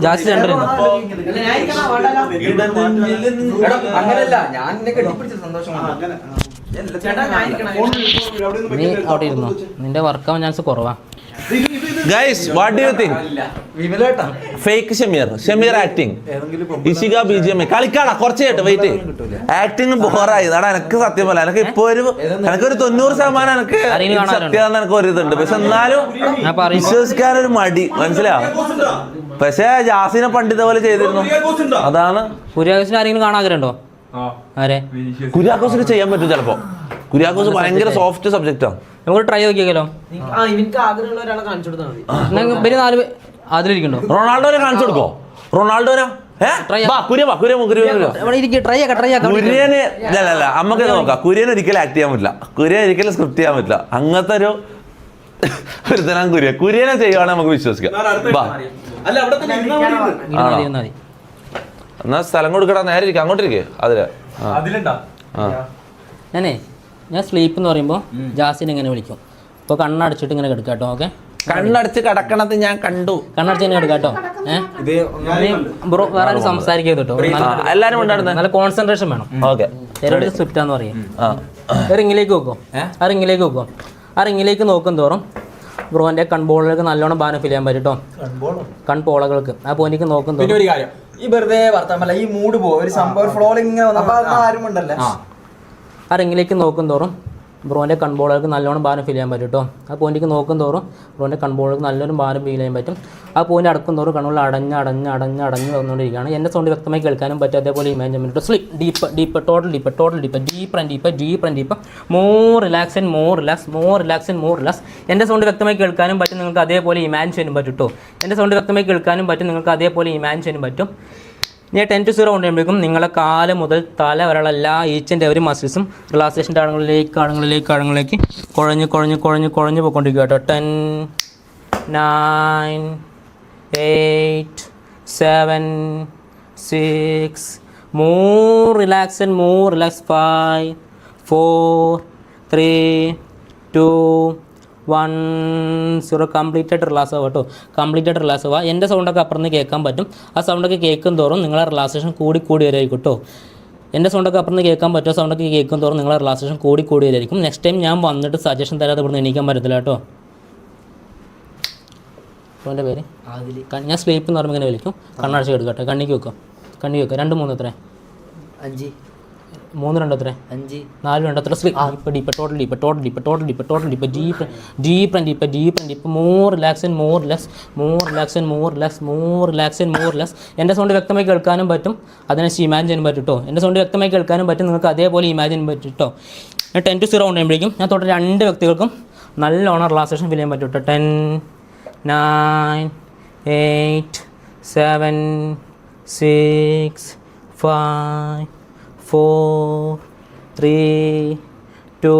ജാസി സെന്ററിൽ അങ്ങനല്ല, ഞാൻ എന്നെ കെട്ടിപ്പിടിച്ച സന്തോഷം. നീ അവിടെ ഇരുന്നോ. നിന്റെ വർക്കാവാൻ ചാൻസ് കുറവാ. Guys, what do you think? Fake Shameer acting Ishika BGM കളിക്കാടാ കുറച്ച് കേട്ട് വെയിറ്റ് ആക്ടിങ് ബോറായി അതാണ് എനിക്ക് സത്യം പോലെ എനിക്ക് ഇപ്പൊ ഒരു 90% എനിക്ക് സത്യം എനിക്ക് ഒരു ഇതുണ്ട് പക്ഷെ എന്നാലും വിശ്വസിക്കാനൊരു മടി മനസ്സിലാവും പക്ഷെ ജാസിനെ പണ്ടിത പോലെ ചെയ്തിരുന്നു അതാണ് കുര്യാക്കോസിനെ ആരെങ്കിലും കാണാൻ ആഗ്രഹമുണ്ടോ ആരെ കുര്യാക്കോസിന് ചെയ്യാൻ പറ്റും ചിലപ്പോ കുര്യാക്കോസ് ഭയങ്കര സോഫ്റ്റ് സബ്ജക്റ്റാണ് നമുക്ക് ട്രൈ നോക്കിയാലോ അതിലിരിക്കണ്ടോ റൊണാൾഡോനെ കാണിച്ചു കൊടുക്കോ റൊണാൾഡോനെ കുര്യന് അല്ല നമുക്ക് നോക്കാം കുര്യൻ ഒരിക്കലും ആക്ട് ചെയ്യാൻ പറ്റില്ല കുര്യൻ ഒരിക്കലും സ്ക്രിപ്റ്റ് ചെയ്യാൻ പറ്റില്ല അങ്ങനത്തെ ഒരു തരം കുര്യനെ ചെയ്യുവാണെങ്കിൽ നമുക്ക് വിശ്വസിക്കാം എന്നാ സ്ഥലം കൊടുക്കടാ നേരെ ഇരിക്കും അങ്ങോട്ടിരിക്കേ അതില് ഞാൻ സ്ലീപ്പ് എന്ന് പറയുമ്പോൾ ജാസിനെ ഇങ്ങനെ വിളിക്കും ഇപ്പോൾ കണ്ണടച്ചിട്ട് ഇങ്ങനെ കിടക്കാം കേട്ടോ ഓക്കെ കണ്ണടച്ച് കിടക്കണത് ഞാൻ കണ്ടു കണ്ണടച്ച് ഇങ്ങനെ കിടക്കാം കേട്ടോ ബ്രോ വേറെ ആരും സംസാരിക്കരുത് കേട്ടോ എല്ലാരും ഉണ്ടായിരുന്നത് നല്ല കോൺസെൻട്രേഷൻ വേണം ഓക്കെ ചെറിയൊരു സ്വിഫ്റ്റാന്ന് പറയും റിങ്ങിലേക്ക് വെക്കും ആ റിങ്ങിലേക്ക് നോക്കും തോറും ബ്രോന്റെ കൺപോളകൾക്ക് നല്ലോണം ബാനം ഫിൽ ചെയ്യാൻ പറ്റും കേട്ടോ കൺപോളകൾക്ക് ആ പോയിന്റിക്ക് നോക്കും തോറും ഒരു കാര്യം ഈ വെറുതെ വർത്താമല്ല ഈ മൂഡ് പോകും ഒരു സംഭവം ഫ്ലോയിൽ ഇങ്ങനെ ആരും ഉണ്ടല്ലേ ആ റിങ്ങിലേക്ക് നോക്കും തോറും ബ്രോൻ്റെ കൺബോളുകൾക്ക് നല്ലോണം ഭാരം ഫീൽ ചെയ്യാൻ പറ്റും കേട്ടോ ആ പോയിന്റിലേക്ക് നോക്കും തോറും ബ്രോൻ്റെ കൺബോളുകൾക്ക് നല്ലൊരു ഭാരം ഫീൽ ചെയ്യാൻ പറ്റും ആ പോയിന്റ് അടക്കും തോറും കണ്ണുകൾ അടഞ്ഞ് വന്നുകൊണ്ടിരിക്കുകയാണ് എൻ്റെ സൗണ്ട് വ്യക്തമായി കേൾക്കാനും പറ്റും അതേപോലെ ഇമാജിൻ പറ്റും sleep deep total deep more relax എൻ്റെ സൗണ്ട് വ്യക്തമായി കേൾക്കാനും പറ്റും നിങ്ങൾക്ക് അതേപോലെ ഇമാജിൻ ചെയ്യാനും പറ്റും കേട്ടോ എൻ്റെ സൗണ്ട് വ്യക്തമായി കേൾക്കാനും പറ്റും നിങ്ങൾക്ക് അതേപോലെ ഇമാജിൻ ചെയ്യാനും പറ്റും ഞാൻ 10 to 0 കൊണ്ടുവരുമ്പോഴേക്കും നിങ്ങളെ കാല് മുതൽ തല വരെയുള്ള എല്ലാ ഈച്ച് ആൻഡ് എവറി മസിൽസും റിലാക്സേഷൻ്റെ ആഴങ്ങളിലേക്ക് കുഴഞ്ഞ് പോയിക്കൊണ്ടിരിക്കുക കേട്ടോ 10 9 8 7 6 more relax 5 4 3 2 1 കംപ്ലീറ്റായിട്ട് റിലാക്സ് ആവുക കേട്ടോ എൻ്റെ സൗണ്ടൊക്കെ അപ്പുറത്ത് കേൾക്കാൻ പറ്റും ആ സൗണ്ടൊക്കെ കേൾക്കും തോറും നിങ്ങളെ റിലാക്സേഷൻ കൂടി വരായിരിക്കും കേട്ടോ എൻ്റെ സൗണ്ടൊക്കെ അപ്പുറത്ത് കേൾക്കാൻ പറ്റുമോ സൗണ്ടൊക്കെ കേൾക്കും തോറും നിങ്ങളെ റിലാക്സേഷൻ കൂടി വരായിരിക്കും നെക്സ്റ്റ് ടൈം ഞാൻ വന്നിട്ട് സജഷൻ തരാതെ ഇവിടുന്ന് എണീക്കാൻ പറ്റത്തില്ല കേട്ടോ അപ്പോൾ എൻ്റെ പേര് ഞാൻ സ്ലീപ്പ് എന്ന് പറയുമ്പോൾ ഇങ്ങനെ വിളിക്കും കണ്ണടച്ച് എടുക്കട്ടെ കണ്ണിക്ക് വെക്കുക 2 3 എത്ര 5 3 2 എത്ര 5 4 2 എത്ര sleep deep total deep more relax എൻ്റെ സൗണ്ട് വ്യക്തമായി കേൾക്കാനും പറ്റും അതിനനുസരിച്ച് ഇമാജിൻ ചെയ്യാൻ പറ്റും കേട്ടോ എൻ്റെ സൗണ്ട് വ്യക്തമായി കേൾക്കാനും പറ്റും നിങ്ങൾക്ക് അതേപോലെ ഇമാജിൻ ചെയ്യാൻ പറ്റും കേട്ടോ ഞാൻ 10 to 0 കൊണ്ടുവരുമ്പോഴേക്കും ഞാൻ തൊട്ട് 2 വ്യക്തികൾക്കും നല്ലോണം റിലാക്സേഷൻ ഫീൽ ചെയ്യാൻ പറ്റും കേട്ടോ 10 9 8 7 6 5 4 3 2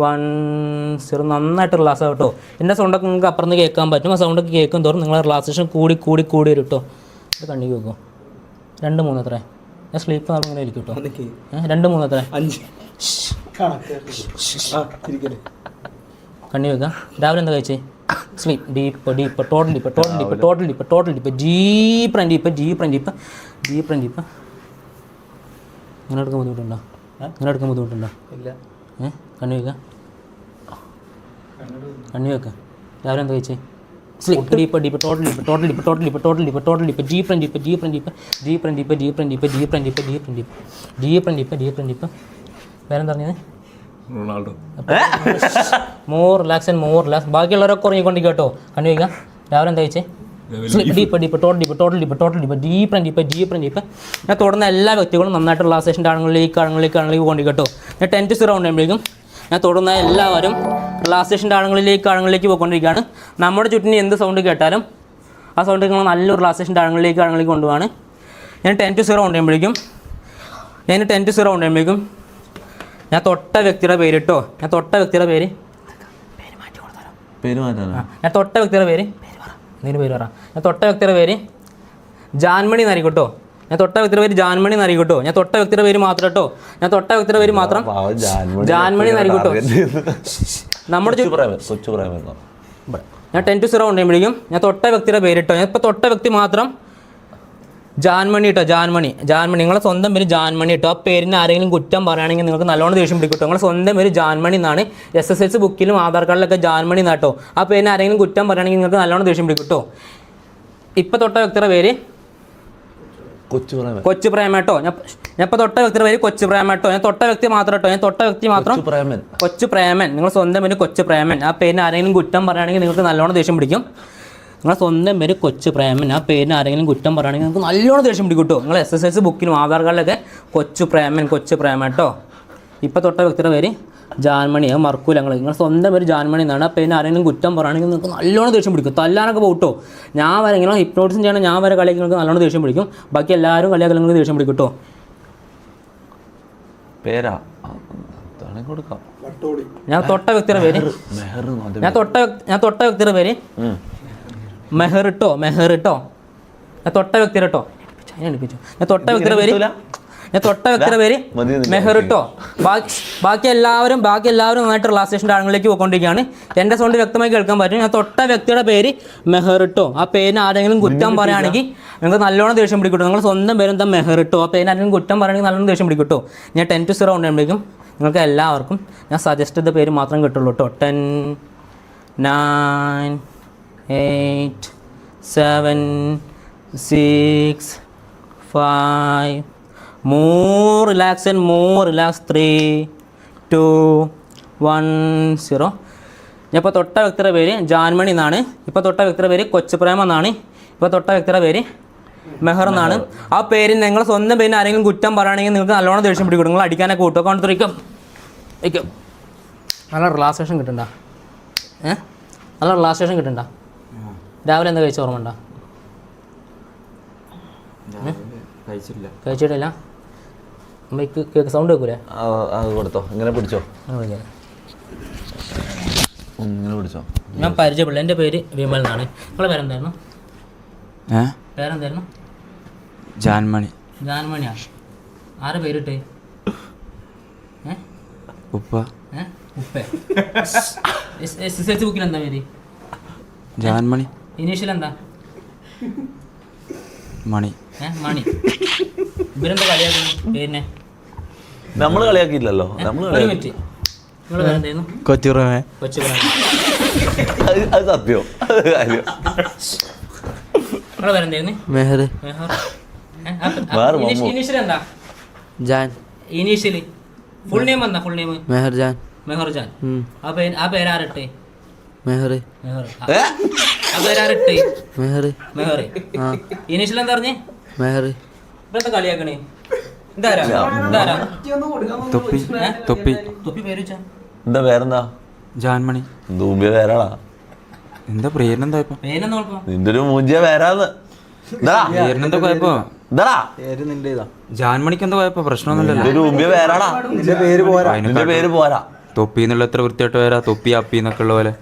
1 0 നന്നായിട്ട് റിലാക്സ് ആവും കേട്ടോ എൻ്റെ സൗണ്ടൊക്കെ നിങ്ങൾക്ക് അപ്പുറത്ത് കേൾക്കാൻ പറ്റും ആ സൗണ്ടൊക്കെ കേൾക്കും തോറും നിങ്ങളെ റിലാക്സേഷൻ കൂടി വരും കേട്ടോ ഇത് കണ്ണിക്ക് വെക്കും 2 3 എത്ര ഞാൻ സ്ലീപ്പ് ഇങ്ങനെ ഇരിക്കും കേട്ടോ 2 3 എത്ര 5 കണ്ണി വെക്കുക രാവിലെ എന്താ കഴിച്ചേ sleep deep total deep deep and deep ഇങ്ങനെ എടുക്കാൻ ബുദ്ധിമുട്ടുണ്ടോ ഇല്ല കണ്ണി വെക്കുക രാവിലെ എന്താ കഴിച്ചേ സ്ലീപ്പ് ഡീപ്പ് ടോട്ടൽ ഡീപ്പ് വേറെന്താ പറഞ്ഞത് റൊണാൾഡോ മോർ റിലാക്സ് ബാക്കിയുള്ളവരൊക്കെ ഉറങ്ങിക്കൊണ്ടിരിക്കും കേട്ടോ കണ്ണു വയ്ക്കുക രാവിലെ എന്താ കഴിച്ചേ ഡീപ്പ് ടോട്ടൽ ഡീപ്പ് ഞാൻ തുടർന്ന എല്ലാ വ്യക്തികളും നന്നായിട്ട് റിലാക്സേഷൻ്റെ ആണുങ്ങളിലേക്ക് കൊണ്ടിരിക്കും കേട്ടോ ഞാൻ 10 to 0 കൊണ്ടുവരുമ്പോഴേക്കും ഞാൻ തുടർന്ന എല്ലാവരും റിലാക്സേഷൻ്റെ ആണുങ്ങളിലേക്ക് പോയിക്കൊണ്ടിരിക്കുകയാണ് നമ്മുടെ ചുറ്റിന് എന്ത് സൗണ്ട് കേട്ടാലും ആ സൗണ്ട് നിങ്ങൾ നല്ലൊരു റിലാക്സേഷൻ്റെ ആണുങ്ങളിലേക്ക് കൊണ്ടുപോവാണ് ഞാൻ 10 to 0 കൊണ്ടുവരുമ്പോഴേക്കും ഞാൻ തൊട്ട വ്യക്തിയുടെ പേര് കേട്ടോ ഞാൻ തൊട്ട വ്യക്തിയുടെ പേര് ജാൻമണി എന്നായിരിക്കും കേട്ടോ ഞാൻ തൊട്ട വ്യക്തിയുടെ പേര് മാത്രം കേട്ടോ ജാൻമണി എന്നായിരിക്കും കേട്ടോ നമ്മുടെ ഞാൻ 10 to 0 കൊണ്ടുവരുമ്പോഴേക്കും ഞാൻ തൊട്ട വ്യക്തിയുടെ പേര് കേട്ടോ ഞാൻ ഇപ്പോൾ തൊട്ട വ്യക്തി മാത്രം ജാൻമണി കേട്ടോ ജാൻമണി നിങ്ങളെ സ്വന്തം പേര് ജാൻമണി കേട്ടോ ആ പേരിന് ആരെങ്കിലും കുറ്റം പറയുകയാണെങ്കിൽ നിങ്ങൾക്ക് നല്ലോണം ദേഷ്യം പിടിക്കും കേട്ടോ നിങ്ങളുടെ സ്വന്തം പേര് ജാൻമണി എന്നാണ് SSLC ബുക്കിലും ആധാർ കാർഡിലൊക്കെ ജാൻമണി എന്നാട്ടോ ആ പേരിന് ആരെങ്കിലും കുറ്റം പറയുകയാണെങ്കിൽ നിങ്ങൾക്ക് നല്ലോണം ദേഷ്യം പിടിക്കും കേട്ടോ ഇപ്പം തൊട്ട വ്യക്തിയുടെ പേര് കൊച്ചു പ്രേമ കേട്ടോ. ഞാൻ ഇപ്പം തൊട്ട വ്യക്തിയുടെ പേര് കൊച്ചു പ്രേമ കേട്ടോ. ഞാൻ തൊട്ട വ്യക്തി മാത്രം കേട്ടോ. ഞാൻ തൊട്ട വ്യക്തി മാത്രം കൊച്ചു പ്രേമൻ. നിങ്ങൾ സ്വന്തം പേര് കൊച്ചു പ്രേമൻ. ആ പേരിന് ആരെങ്കിലും കുറ്റം പറയുകയാണെങ്കിൽ നിങ്ങൾക്ക് നല്ലോണം ദേഷ്യം പിടിക്കും. നിങ്ങളെ സ്വന്തം പേര് കൊച്ചു പ്രേമൻ. ആ പേരിന് ആരെങ്കിലും കുറ്റം പറയുകയാണെങ്കിൽ നിങ്ങൾക്ക് നല്ലോണം ദേഷ്യം പിടിക്കും കേട്ടോ. നിങ്ങൾ SSLC ബുക്കിലും ആധാർ കാർഡിലൊക്കെ കൊച്ചു പ്രേമൻ കേട്ടോ. ഇപ്പം തൊട്ട വ്യക്തിയുടെ പേര് ജാൻമണി. അത് മറക്കൂല നിങ്ങൾ സ്വന്തം പേര് ജാൻമണി എന്നാണ്. ആ പേരിന് ആരെങ്കിലും കുറ്റം പറയുകയാണെങ്കിൽ നിങ്ങൾക്ക് നല്ലോണം ദേഷ്യം പിടിക്കും. തല്ലാനൊക്കെ പോട്ടോ. ഞാൻ വരെ ഇങ്ങനെ ഹിപ്നോട്ടിസം ചെയ്യണം, ഞാൻ വരെ കളിയാക്കി നിങ്ങൾക്ക് നല്ലോണം ദേഷ്യം പിടിക്കും. ബാക്കി എല്ലാവരും കളിയാക്കി നിങ്ങൾക്ക് ദേഷ്യം പിടിക്കും കേട്ടോ. പേരാ ഞാൻ തൊട്ട വ്യക്തിയുടെ പേര് ഞാൻ തൊട്ട വ്യക്തിയുടെ പേര് മെഹർ കേട്ടോ. ഞാൻ തൊട്ട വ്യക്തിയുടെ കേട്ടോ. ഞാൻ തൊട്ട വ്യക്തിയുടെ പേര് മെഹർ കേട്ടോ. ബാക്കി എല്ലാവരും നന്നായിട്ട് റിലാക്സേഷൻ്റെ ആളുകളിലേക്ക് പോയിക്കൊണ്ടിരിക്കുകയാണ്. എൻ്റെ സൗണ്ട് വ്യക്തമായി കേൾക്കാൻ പറ്റും. ഞാൻ തൊട്ട വ്യക്തിയുടെ പേര് മെഹർ കേട്ടോ. ആ പേരിന് ആരെങ്കിലും കുറ്റം പറയുകയാണെങ്കിൽ നിങ്ങൾക്ക് നല്ലോണം ദേഷ്യം പിടിക്കട്ടോ. നിങ്ങൾ സ്വന്തം പേരെന്താ മെഹർ കേട്ടോ. ആ പേരിന് ആരെങ്കിലും കുറ്റം പറയുകയാണെങ്കിൽ നല്ലോണം ദേഷ്യം പിടിക്കട്ടോ. ഞാൻ 10 to 0 ഉണ്ടാകുമ്പോഴേക്കും നിങ്ങൾക്ക് എല്ലാവർക്കും ഞാൻ സജസ്റ്റ് ചെയ്ത പേര് മാത്രം കിട്ടുള്ളൂ കേട്ടോ. 10, 9, 8, 7, 6, 5. More relax. 3, 2, 1, 0. ഞാൻ ഇപ്പോൾ തൊട്ട വ്യക്തിയുടെ പേര് ജാൻമണി എന്നാണ്. ഇപ്പോൾ തൊട്ട വ്യക്തിയുടെ പേര് കൊച്ചുപ്രേമ എന്നാണ്. ഇപ്പോൾ തൊട്ട വ്യക്തിയുടെ പേര് മെഹർ എന്നാണ്. ആ പേരിൽ നിങ്ങൾ സ്വന്തം പേരിന് ആരെങ്കിലും കുറ്റം പറയുകയാണെങ്കിൽ നിങ്ങൾക്ക് നല്ലോണം ദേഷ്യം പിടിക്കും. നിങ്ങൾ അടിക്കാനൊക്കെ കൂട്ടോ കൊണ്ടിരിക്കും. നല്ല റിലാക്സേഷൻ കിട്ടണ്ട. നല്ല റിലാക്സേഷൻ കിട്ടണ്ട. രാവിലെ എന്താ കഴിച്ച ഓർമ്മ ഉണ്ടോ? കഴിച്ചിട്ടില്ല. കേക്ക് സൗണ്ട് കേൾക്കൂലേ? കൊടുത്തോ. ഇങ്ങനെ പിടിച്ചോ. ഇങ്ങനെ പിടിച്ചോ. ഞാൻ പരിചയപ്പെടില്ല. എൻ്റെ പേര് വിമൽ എന്നാണ്. നിങ്ങളെ പേരെന്തായിരുന്നു? പേരെന്തായിരുന്നു? ജാൻമണിയാ. ആരെ പേരിട്ടേ? ഉപ്പ. SSLC ബുക്കിൽ എന്താ പേര്? ജാൻമണി. ഇനീഷ്യൽ എന്താ? മണി. മണി. ഇവരെന്താ കളിയാക്കുന്നു പേരിനെ? നമ്മൾ കളിയാക്കിയില്ലല്ലോ. ഒരു മിനിറ്റ്. നിങ്ങളെ പേരെന്തായിരുന്നു? കൊച്ചുപ്രേമ. അത് സത്യോ നിങ്ങളെ പേരെന്തായിരുന്നു? മെഹർ. ഇനീഷ്യൽ എന്താ? ജാൻ. ഇനീഷ്യലി ഫുൾ നെയിം എന്താ? Full name Meharjan. ആ പേരാരട്ടെ? മെഹർ. ആ പേരാരട്ടെ? മെഹർ. ഇനീഷ്യൽ എന്താ പറഞ്ഞേ? മെഹർ. ഇപ്പൊ കളിയാക്കണേ. ഇതാരാ? തൊപ്പി പേര് വെച്ചാ എന്താ പേരെന്താ? ജാൻമണി. ദൂമ്പിയ പേരാളാ. എന്താ പേരെന്താ ഇപ്പൊ? പേരെന്താ കുഴപ്പം? നിന്റെ ഒരു മൂഞ്ചിയ പേരാന്ന്. പേരിനെന്താ കുഴപ്പോ? ജാൻമണിക്ക് എന്താ കുഴപ്പം? പ്രശ്നമൊന്നുമില്ലല്ലോ. പേരാടാ. നിന്റെ പേര് പോരാ. തൊപ്പി എന്നുള്ള എത്ര വൃത്തിയായിട്ട് പേരാ. തൊപ്പി അപ്പി എന്നൊക്കെ ഉള്ള പോലെ.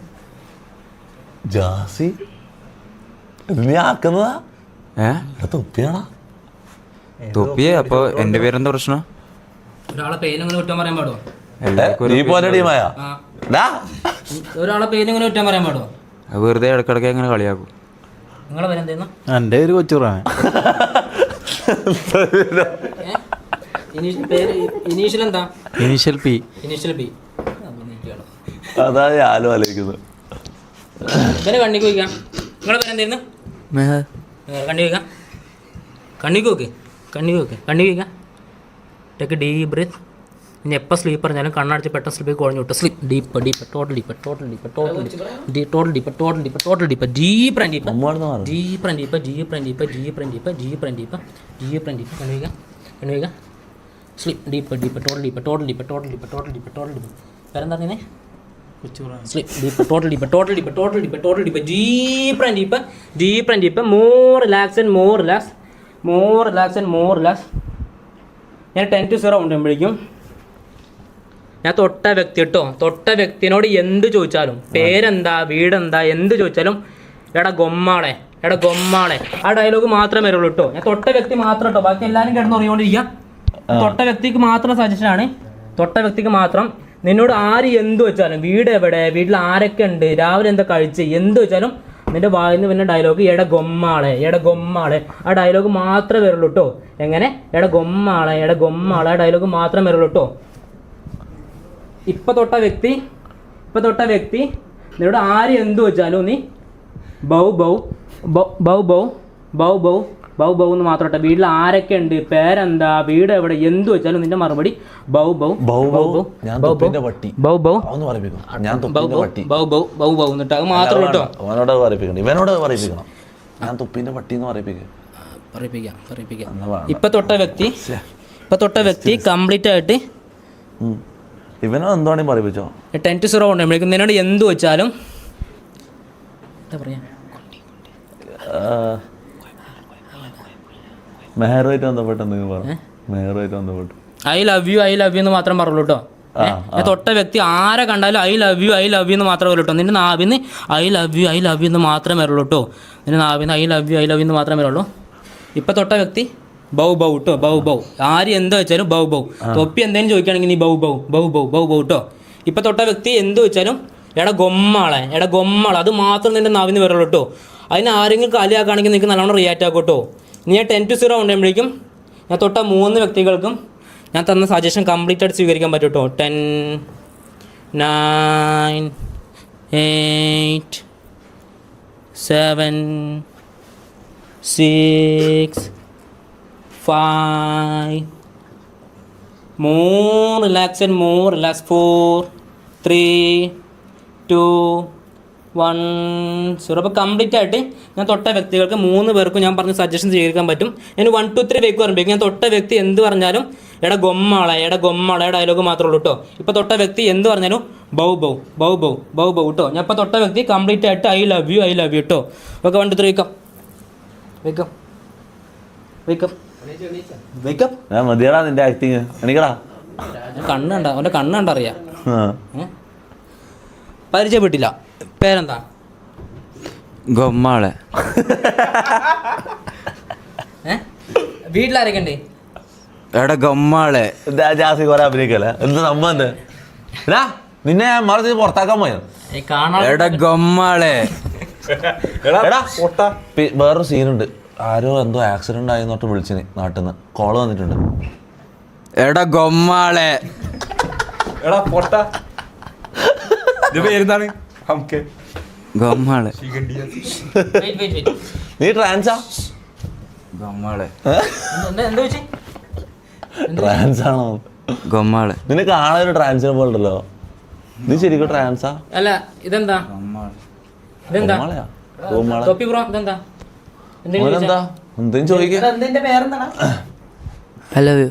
ജാസി നീ ആക്കുന്നതാ? തൊപ്പിയാണാ? തൊപ്പിയെ. അപ്പൊ എന്റെ പേരെന്താ പ്രശ്നം? ഒരാളെ പേരിങ്ങനെ കുറ്റം പറയാൻ പാടുമോ? നീ പോലെ ടീമായ ഒരാളെ പേരിങ്ങനെ കുറ്റം പറയാൻ പാടുമോ? വെറുതെ ഇടക്കിടക്ക് എങ്ങനെ കളിയാക്കും. നിങ്ങളെ പേരെന്തായിരുന്നു? എന്റെ പേര് കൊച്ചുപ്രേമ. ഇനീഷ്യൽ എന്താ? Initial P. അതാ ഞാനും ആലോചിക്കുന്നത്. ഇവരെ കണ്ണിക്ക് വയ്ക്കാം. നിങ്ങളെ പേരെന്തായിരുന്നു? മെഹർ. കണ്ണിക്ക് വയ്ക്കാം. Take deep breath. ഇനി എപ്പോൾ സ്ലീപ്പ് പറഞ്ഞാലും കണ്ണടച്ച് പെട്ടെന്ന് സ്ലീപ്പ് കുഴഞ്ഞു വിട്ടു. Sleep deep total deep sleep deep total deep. പേരെന്താ പറഞ്ഞേ? Sleep deep total deep. More relax. ഞാൻ 10 to 0 ഉണ്ടാകുമ്പോഴേക്കും ഞാൻ തൊട്ട വ്യക്തിനോട് എന്ത് ചോദിച്ചാലും, പേരെന്താ, വീടെന്താ, എന്ത് ചോദിച്ചാലും എടാ ഗൊമ്മാളെ ആ ഡയലോഗ് മാത്രമേ വരുള്ളൂ കേട്ടോ. ഞാൻ തൊട്ട വ്യക്തി മാത്രം കേട്ടോ. ബാക്കി എല്ലാവരും കിടന്ന് ഉറങ്ങിക്കൊണ്ടിരിക്കുക. തൊട്ട വ്യക്തിക്ക് മാത്രം സജഷനാണ്. തൊട്ട വ്യക്തിക്ക് മാത്രം. നിന്നോട് ആര് എന്ത് വെച്ചാലും, വീട് എവിടെ, വീട്ടിൽ ആരൊക്കെ ഉണ്ട്, രാവിലെ എന്താ കഴിച്ച്, എന്ത് വെച്ചാലും നിന്റെ വായിൽ നിന്ന് പിന്നെ ഡയലോഗ് എട ഗൊമ്മാളെ ആ ഡയലോഗ് മാത്രമേ വരുള്ളൂ കേട്ടോ. എങ്ങനെ? എട ഗൊമ്മാളെ ആ ഡയലോഗ് മാത്രമേ വരുള്ളൂ കേട്ടോ. ഇപ്പം തൊട്ട വ്യക്തി നിന്നോട് ആര് എന്ത് വെച്ചാലും നീ ബൗ ബൗ ബൗ ബൗ ബൗ എന്ന് മാത്രം ഇട്ടോ. വീട്ടിൽ ആരൊക്കെ ഉണ്ട്, പേരെന്താ, വീട് എവിടെ, എന്ത് വെച്ചാലും നിന്റെ മറുപടി ബൗ ബൗ ബൗ ബൗ ഞാൻ തുപ്പിന്റെ പട്ടി ബൗ ബൗ ഒന്ന് പറയിപ്പിക്കും ഞാൻ ബൗ തുപ്പിന്റെ ബൗ പട്ടി ബൗ ബൗ ബൗ ബൗ എന്നിട്ട് അത് മാത്രമേ കേട്ടോ. അവനോട് പറയിപ്പിക്കണം, ഇവനോട് പറയിപ്പിക്കണം. ഞാൻ തുപ്പിന്റെ പട്ടി എന്ന് പറയിപ്പിക്കും. പറയിപ്പിക്കാം. ഇപ്പൊ തൊട്ട വ്യക്തി കംപ്ലീറ്റ് ആയിട്ട് ഇവനോ എന്തോണി പറയിപ്പിച്ചോ. 10 to 0 ഉണ്ട്. നിന്നോട് എന്ത് വെച്ചാലും എന്താ പറയാ, മെഹറുമായിട്ട് ബന്ധപ്പെട്ട് എന്തെങ്കിലും പറഞ്ഞു. മെഹറുമായിട്ട് ബന്ധപ്പെട്ട് ഐ ലവ് യു എന്ന് മാത്രം പറയുള്ളൂ കേട്ടോ. ഞാൻ തൊട്ട വ്യക്തി ആരെ കണ്ടാലും ഐ ലവ് യു എന്ന് മാത്രമേ വരുള്ളൂ കേട്ടോ. നിന്റെ നാവിന്ന് ഐ ലവ് യു എന്ന് മാത്രമേ വരുള്ളൂ കേട്ടോ. നിന്റെ നാവിന്ന് ഐ ലവ് യു എന്ന് മാത്രമേ വരുള്ളൂ. ഇപ്പം തൊട്ട വ്യക്തി ബൗ ബൗ കേട്ടോ. ബൗ ബൗ ആര് എന്ത് വെച്ചാലും ബൗ ബൗ. തൊപ്പി എന്തെങ്കിലും ചോദിക്കുകയാണെങ്കിൽ നീ ബൗ ബൗ ബൗ ബൗ ബൗ ബൗ കേട്ടോ. ഇപ്പം തൊട്ട വ്യക്തി എന്ത് വെച്ചാലും എടാ ഗൊമ്മാളെ അത് മാത്രം നിന്റെ നാവിന്ന് വരുള്ളൂ കേട്ടോ. അതിന് ആരെങ്കിലും കളിയാക്കുകയാണെങ്കിൽ നിങ്ങൾക്ക് നല്ലോണം റിയാക്റ്റ് ആക്കും കേട്ടോ. നീ 10 to 0 ഉണ്ടാകുമ്പോഴേക്കും ഞാൻ തൊട്ട 3 വ്യക്തികൾക്കും ഞാൻ തന്ന സജഷൻ കംപ്ലീറ്റ് ആയിട്ട് സ്വീകരിക്കാൻ പറ്റും കേട്ടോ. 10, 9, 8, 7, 6, 5, more relax, 4, 3, 2, 1, 0. അപ്പോൾ കംപ്ലീറ്റ് ആയിട്ട് ഞാൻ തൊട്ട വ്യക്തികൾക്ക് 3 പേർക്കും ഞാൻ പറഞ്ഞ സജഷൻ സ്വീകരിക്കാൻ പറ്റും. ഞാൻ 1, 2, 3 വെക്ക് പറയുമ്പോഴേക്കും ഞാൻ തൊട്ട വ്യക്തി എന്ത് പറഞ്ഞാലും എടാ ഗൊമ്മാളെ ഡയലോഗ് മാത്രമേ ഉള്ളൂ കേട്ടോ. ഇപ്പോൾ തൊട്ട വ്യക്തി എന്ത് പറഞ്ഞാലും ബൗ ബൗ ബൗ ബൗ ബൗ ബൗ കേട്ടോ. ഞാൻ ഇപ്പോൾ തൊട്ട വ്യക്തി കംപ്ലീറ്റ് ആയിട്ട് ഐ ലവ് യു കേട്ടോ. ഓക്കെ 1, 2, 3 വെക്കാം. മതിയടാ നിന്റെ ആക്ടിങ്. എനിക്കടാ അവൻ്റെ കണ്ണ് കണ്ടറിയാം. പരിചയപ്പെട്ടില്ല, പേരെന്താ? ഗൊമ്മാളെ. വീട്ടിലാരൊക്കെ ഉണ്ട്? എടാ ഗൊമ്മാളെ. ജാസി കുറെ അഭിനയിക്കല്ലേ, എന്ത് സംഭവം എന്ത്? നിന്നെ ഞാൻ മറിച്ച് പുറത്താക്കാൻ പോയോ? എടാ ഗൊമ്മാളെ. എടാ വേറൊരു സീനുണ്ട്. ആരോ എന്തോ ആക്സിഡന്റ് ആയി എന്നിട്ട് വിളിച്ചിന് നാട്ടിൽ നിന്ന് കോള് വന്നിട്ടുണ്ട്. എടാ ഗൊമ്മാളെ. എടാ പൊട്ട പേരെന്താണ്? ഗൊമ്മാളെ. നീ ട്രാൻസാ? ഗൊമ്മാളെ. ട്രാൻസ് ആണോ? ഗൊമ്മാളെ. നിന്നെ കാണാൻ ഒരു ട്രാൻസിനെ പോലുണ്ടല്ലോ. നീ ശരിക്കും ട്രാൻസാ? അല്ല ഇതെന്താ? ഗോമാളയാ? ഗോമാള തൊപ്പി ബ്രോ ഇതെന്താ? എന്താ എന്തെങ്കിലും ചോദിക്കാ? I love you.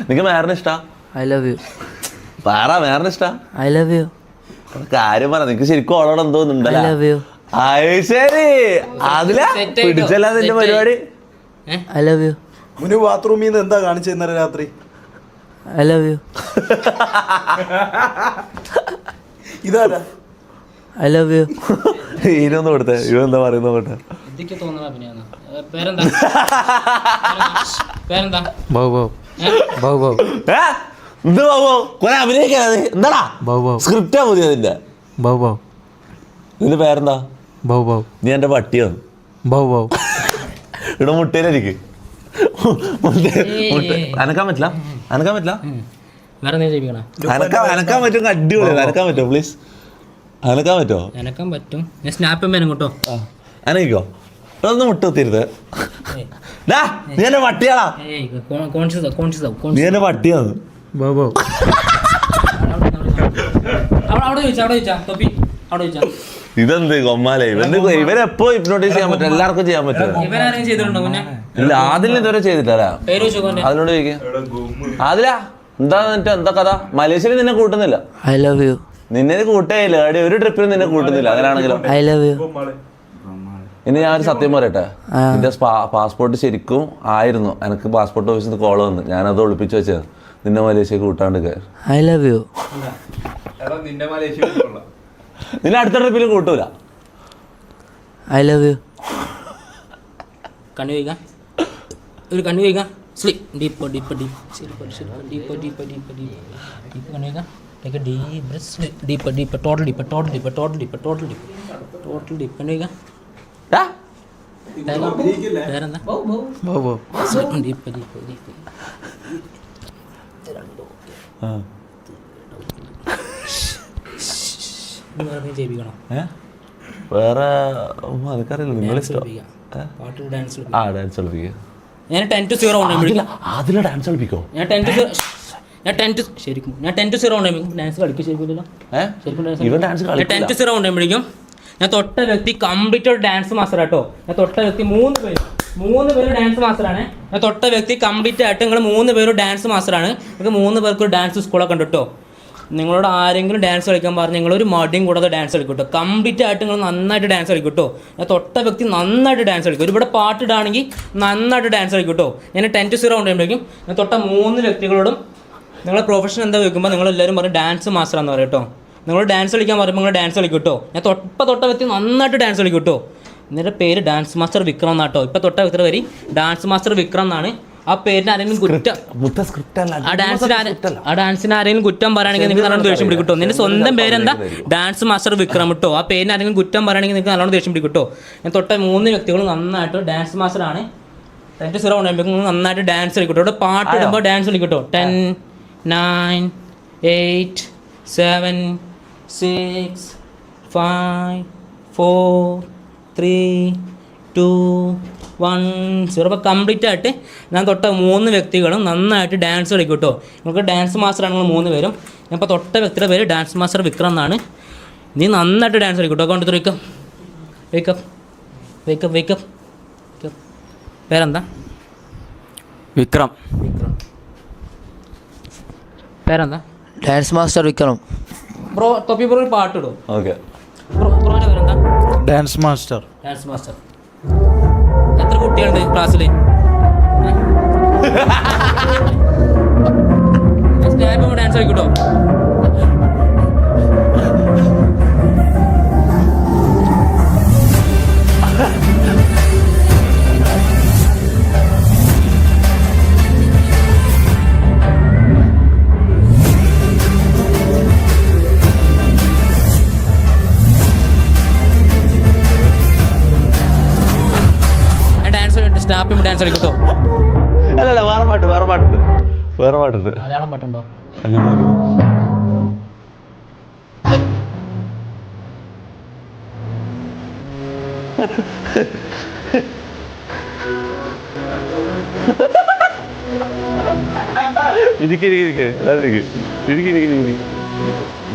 നിനക്ക് മേറിന് ഇഷ്ടാ? I love you. പറ മേറിന് ഇഷ്ടാ? I love you. കാര്യം പറ. നിനക്ക് ശരിക്കും ഓളോട് എന്തോ ഐ ലവ് യു. ശരി അതിലാ പിടിച്ചല്ല നിന്റെ പരിപാടി. I love U. മുന്നു ബാത്റൂമിൽ നിന്ന് എന്താ കാണിച്ചു ഇന്നലെ രാത്രി? I love you. ഇതാരാ? I love you. ഇതിനൊന്ന് കൊടുത്തേ. ഇവ എന്താ പറയുന്ന കൊടുത്തേ? പേരെന്താ? ബൗ ബൗ ബൗ ബൗ. എന്ത് ബാബോ കുറെ അഭിനയിക്കാതെ എന്താടാ? Bow bow. സ്ക്രിപ്റ്റാ മതി അതിന്റെ. Bow bow. നിന്റെ പേരെന്താ? ബൗ ബൗ. നീ എന്റെ പട്ടിയാണ്. Bow bow. ഇവിടെ മുട്ടയിലിരിക്കും. അനക്കാൻ പറ്റില്ല. വേറെ നീ ചെയ്യിക്കണ? അനക്കാൻ പറ്റും. അടിപൊളി. അനക്കാൻ പറ്റുമോ പ്ലീസ്? അനക്കാൻ പറ്റുമോ? എനക്കാൻ പറ്റും. ഞാൻ സ്നാപ്പ് വേണം കേട്ടോ. അനക്കോ? ഒന്ന് മുട്ട കുത്തിരുത്. നീ എന്റെ പട്ടിയാടാ. നീ എന്റെ പട്ടിയാണ്. Bow bow. അവിടെ ചോദിച്ചാ തൊപ്പി അവിടെ ചോദിച്ചാ. ഇതെന്ത് കൊമ്മാലേ? ഇവരെപ്പോ ഹിപ്നോട്ടൈസ് ചെയ്യാൻ പറ്റും. എല്ലാവർക്കും ചെയ്യാൻ പറ്റും. ഇവരാരെങ്കിലും ചെയ്തിട്ടുണ്ടോ മുന്നേ? ഇല്ല അതിൽ ഇതുവരെ ചെയ്തിട്ടല്ല. പേര് വെച്ചോ. അതിനോട് ചോദിക്കാം. അതിലാ എന്താ എന്താ കഥ? മലേഷ്യയിൽ നിന്നെ കൂട്ടുന്നില്ല. I love you. നിന്നെ കൂട്ടേയില്ല. ഒരു ട്രിപ്പിലും നിന്നെ കൂട്ടുന്നില്ല. അങ്ങനെയാണെങ്കിലും ഐ ലവ് യു. ഇനി ഞാൻ ഒരു സത്യം പറയട്ടെ. നിന്റെ പാസ്പോർട്ട് ശരിക്കും ആയിരുന്നു. എനിക്ക് പാസ്പോർട്ട് ഓഫീസിൽ നിന്ന് കോള് വന്ന് ഞാനത് ഒളിപ്പിച്ചു വെച്ചത്. നിന്നെ മലേഷ്യക്ക് കൂട്ടാണ്ട്. I love you. നിന്നെ അടുത്ത ട്രിപ്പിൽ കൂട്ടൂല. I love you. കണ്ണു കഴിക്കാം. ഒരു കണ്ണു കഴിക്കാം. Sleep deep deep deep deep deep deep deep deep കണ്ണു കഴിക്കാം. Take a deep breath. Deeper, deeper, total deeper, total deeper, total deeper, total deeper, total deeper. കണ്ണു കഴിക്കാം. പേരെന്താ? ബൗ ബൗ. Deep deep deep. ചെയ്യിപ്പിക്കണോ? വേറെ എനിക്കറിയില്ല നിങ്ങൾ ഇഷ്ടം പാട്ട് ഡാൻസ് ആ ഡാൻസ് കളിപ്പിക്കുക. ഞാൻ 10 to 0 ഉണ്ടാകുമ്പോഴേക്കും അതിലെ ഡാൻസ് കളിപ്പിക്കോ? ഞാൻ 10 to 0 ഉണ്ടാകുമ്പോൾ ഡാൻസ് കളിക്കും ശരിക്കും. ഇവൻ ഡാൻസ് ഞാൻ 10 to 0 ഉണ്ടാകുമ്പോഴേക്കും ഞാൻ തൊട്ട വ്യക്തി കംപ്ലീറ്റ് ഒരു ഡാൻസ് മാസ്റ്റർ കേട്ടോ. ഞാൻ തൊട്ട വ്യക്തി 3 പേര് ഡാൻസ് മാസ്റ്ററാണ്. ഞാൻ തൊട്ട വ്യക്തി കംപ്ലീറ്റ് ആയിട്ട് നിങ്ങൾ 3 പേര് ഡാൻസ് മാസ്റ്ററാണ്. നിങ്ങൾക്ക് 3 പേർക്ക് ഒരു ഡാൻസ് സ്കൂളൊക്കെ ഉണ്ട് കേട്ടോ. നിങ്ങളോട് ആരെങ്കിലും ഡാൻസ് കളിക്കാൻ പറഞ്ഞാൽ നിങ്ങളൊരു മടിയും കൂടാതെ ഡാൻസ് കളിക്കും കേട്ടോ. കംപ്ലീറ്റ് ആയിട്ട് നിങ്ങൾ നന്നായിട്ട് ഡാൻസ് കളിക്കും കേട്ടോ. ഞാൻ തൊട്ട വ്യക്തി നന്നായിട്ട് ഡാൻസ് കളിക്കും. ഇവിടെ പാട്ടിടാണെങ്കിൽ നന്നായിട്ട് ഡാൻസ് കളിക്കും കേട്ടോ. ഞാൻ 10 to 0 ഉണ്ടാകുമ്പോഴേക്കും ഞാൻ തൊട്ട 3 വ്യക്തികളോടും നിങ്ങളുടെ പ്രൊഫഷൻ എന്താ ചോദിക്കുമ്പോൾ നിങ്ങളെല്ലാവരും പറയും ഡാൻസ് മാസ്റ്ററാന്ന് പറയും കേട്ടോ. നിങ്ങൾ ഡാൻസ് കളിക്കാൻ പറയുമ്പോൾ നിങ്ങൾ ഡാൻസ് കളിക്കും കേട്ടോ. ഞാൻ തൊട്ട വ്യക്തി നന്നായിട്ട് ഡാൻസ് കളിക്കും കേട്ടോ. എന്നിട്ട് പേര് ഡാൻസ് മാസ്റ്റർ വിക്രം എന്നാട്ടോ. ഇപ്പം തൊട്ട വ്യക്തിയുടെ പേര് ഡാൻസ് മാസ്റ്റർ വിക്രം എന്നാണ്. ആ പേരിന് ആരെങ്കിലും കുറ്റം ആ ഡാൻസിന് ആരെങ്കിലും കുറ്റം പറയുകയാണെങ്കിൽ നിങ്ങൾക്ക് നല്ലോണം ദേഷ്യം പിടിക്കും കേട്ടോ. നിന്റെ സ്വന്തം പേരെന്താ? ഡാൻസ് മാസ്റ്റർ വിക്രം കേട്ടോ. ആ പേരിന് ആരെങ്കിലും കുറ്റം പറയുകയാണെങ്കിൽ നിങ്ങൾക്ക് നല്ലോണം ദേഷ്യം പിടിക്കും കേട്ടോ. ഞാൻ തൊട്ട 3 വ്യക്തികളും നന്നായിട്ട് ഡാൻസ് മാസ്റ്ററാണ്. 10 to 0 ഉണ്ടാകുമ്പോൾ നന്നായിട്ട് ഡാൻസ് കളിക്കും കേട്ടോ. ഇവിടെ പാട്ട് ഇടുമ്പോൾ ഡാൻസ് കളിക്കും കേട്ടോ. 10, 9, 8, 7, 6, 5, 4, 3, 2, 1, 0. അപ്പോൾ കംപ്ലീറ്റ് ആയിട്ട് ഞാൻ തൊട്ട 3 വ്യക്തികളും നന്നായിട്ട് ഡാൻസ് കളിക്കും കേട്ടോ. നിങ്ങൾക്ക് ഡാൻസ് മാസ്റ്ററാണ് നിങ്ങൾ 3 പേരും. ഞാൻ ഇപ്പോൾ തൊട്ട വ്യക്തിയുടെ പേര് ഡാൻസ് മാസ്റ്റർ വിക്രം എന്നാണ്. നീ നന്നായിട്ട് ഡാൻസ് കളിക്കും കേട്ടോ. കൊണ്ട് വേക്കപ്പ് പേരെന്താ? വിക്രം. പേരെന്താ? Dance master Vikram. ബ്രോ തൊപ്പി ബ്രോ ഒരു പാട്ടിടും. ഓക്കെ. ബ്രോൻ്റെ പേരെന്താ? Dance master. Dance master. എത്ര കുട്ടികളുണ്ട് ക്ലാസ്സിൽ? ഡാൻസ് കളിക്കട്ടോ. സ്നാപ്പിൽ ഡാൻസ് കളിക്കട്ടോ. അല്ലല്ല വേറെ പാട്ടുണ്ട്. മലയാളം പാട്ടുണ്ടോ?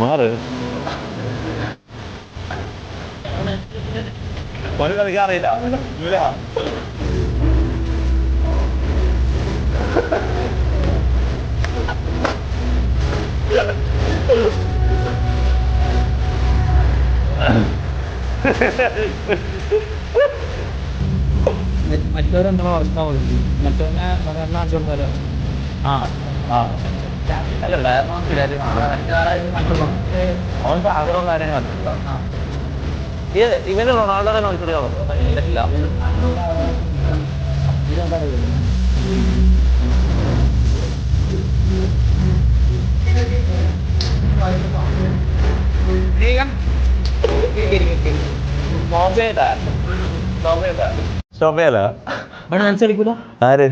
മാറ് കളിക്കാറില്ല. മറ്റവരെന്താ അവസ്ഥ? മറ്റവനെ കാണിച്ചു കൊടുത്താലോ? ഇവന് റൊണാൾഡോനെ നോക്കിയോ? ആര്?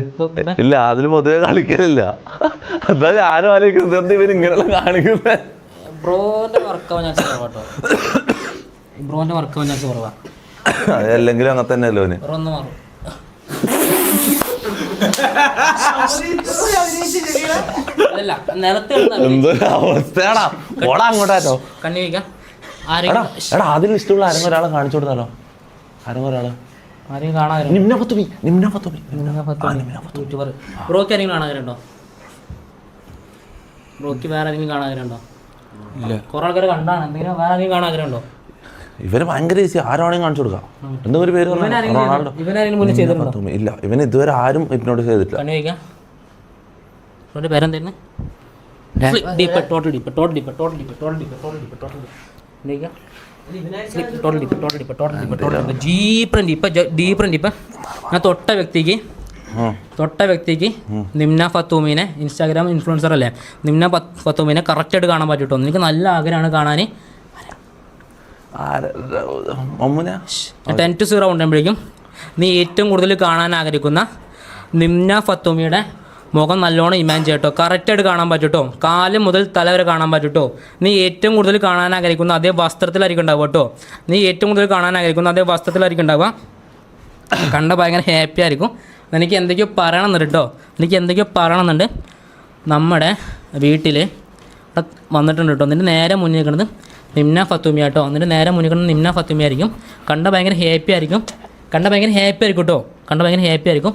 ഇല്ല, അതില് പൊതുവെ കളിക്കലില്ല. എന്താ ഞാനും ആലോചിക്കുന്നത് ഇവൻ ഇങ്ങനെയുള്ള കാണിക്കുന്നത്. ബ്രോന്റെ വർക്കാവാൻ ചാൻസ് കുറവാട്ടോ. ബ്രോന്റെ വർക്കാവാൻ ചാൻസ് കുറവാ. അതല്ലെങ്കിലും അങ്ങനെ തന്നെയല്ലോ ഓന്. ഒന്ന് മാറും. എന്തൊരു അവസ്ഥയാടാ. ഓടാ അങ്ങോട്ടാട്ടോ. കണ്ണി വയ്ക്കാം. എടാ അതിൽ ഇഷ്ടമുള്ള ആരെങ്കിലും ഒരാളെ കാണിച്ചു കൊടുത്താലോ? ആരെങ്കിലും ഒരാള് ആരെയും കാണാൻ യൂട്യൂബർ. ബ്രോക്ക് ആരെങ്കിലും കാണാറുണ്ടോ? ബ്രോക്ക് വേറെ ആരെങ്കിലും കാണാറുണ്ടോ? കുറെ ആൾക്കാരെ കണ്ടാണ്. എന്തെങ്കിലും വേറെ ആരെങ്കിലും കാണാറുണ്ടോ? ഇവന് ഭയങ്കര ഈസി. ആരാണെങ്കിലും കാണിച്ചു കൊടുക്കാം. എന്താ ഒരു പേര്? റൊണാൾഡോ. ഇല്ല, ഇവന് ഇതുവരെ ആരും ഇഗ്നോർ ചെയ്തിട്ടില്ല. കണ്ണി വയ്ക്കാം. പേരെന്തായിരുന്നു? ഞാൻ തൊട്ട വ്യക്തിക്ക് നിംന ഫത്തൂമിനെ, ഇൻസ്റ്റാഗ്രാം ഇൻഫ്ലുവൻസർ അല്ലേ, നിംന ഫത്തൂമിനെ കറക്റ്റായിട്ട് കാണാൻ പറ്റും. എനിക്ക് നല്ല ആഗ്രഹമാണ് കാണാൻ. 10 to 0 ഉണ്ടാകുമ്പോഴേക്കും നീ ഏറ്റവും കൂടുതൽ കാണാൻ ആഗ്രഹിക്കുന്ന നിംന ഫത്തൂമിയുടെ മുഖം നല്ലോണം ഇമാജിൻ ചെയ്യട്ടോ, കറക്റ്റായിട്ട് കാണാൻ പറ്റൂട്ടോ, കാല് മുതൽ തല വരെ കാണാൻ പറ്റൂട്ടോ. നീ ഏറ്റവും കൂടുതൽ കാണാൻ ആഗ്രഹിക്കുന്ന അതേ വസ്ത്രത്തിലായിരിക്കും ഉണ്ടാവുക കേട്ടോ. നീ ഏറ്റവും കൂടുതൽ കാണാൻ ആഗ്രഹിക്കുന്ന അതേ വസ്ത്രത്തിലായിരിക്കും ഉണ്ടാവുക. കണ്ട ഭയങ്കര ഹാപ്പി ആയിരിക്കും. എനിക്ക് എന്തൊക്കെയോ പറയണമെന്നുണ്ട് കേട്ടോ, എനിക്ക് എന്തൊക്കെയോ പറയണമെന്നുണ്ട്. നമ്മുടെ വീട്ടിൽ വന്നിട്ടുണ്ട് കേട്ടോ. എന്നിട്ട് നേരെ മുന്നിൽ നിൽക്കുന്നത് നിംന ഫത്തൂമിയ കേട്ടോ. എന്നിട്ട് നേരെ മുന്നിൽ നിൽക്കുന്നത് നിംന ഫത്തൂമിയ ആയിരിക്കും. കണ്ട ഭയങ്കര ഹാപ്പി ആയിരിക്കും, കണ്ട ഭയങ്കര ഹാപ്പി ആയിരിക്കും കേട്ടോ, കണ്ട ഭയങ്കര ഹാപ്പി ആയിരിക്കും,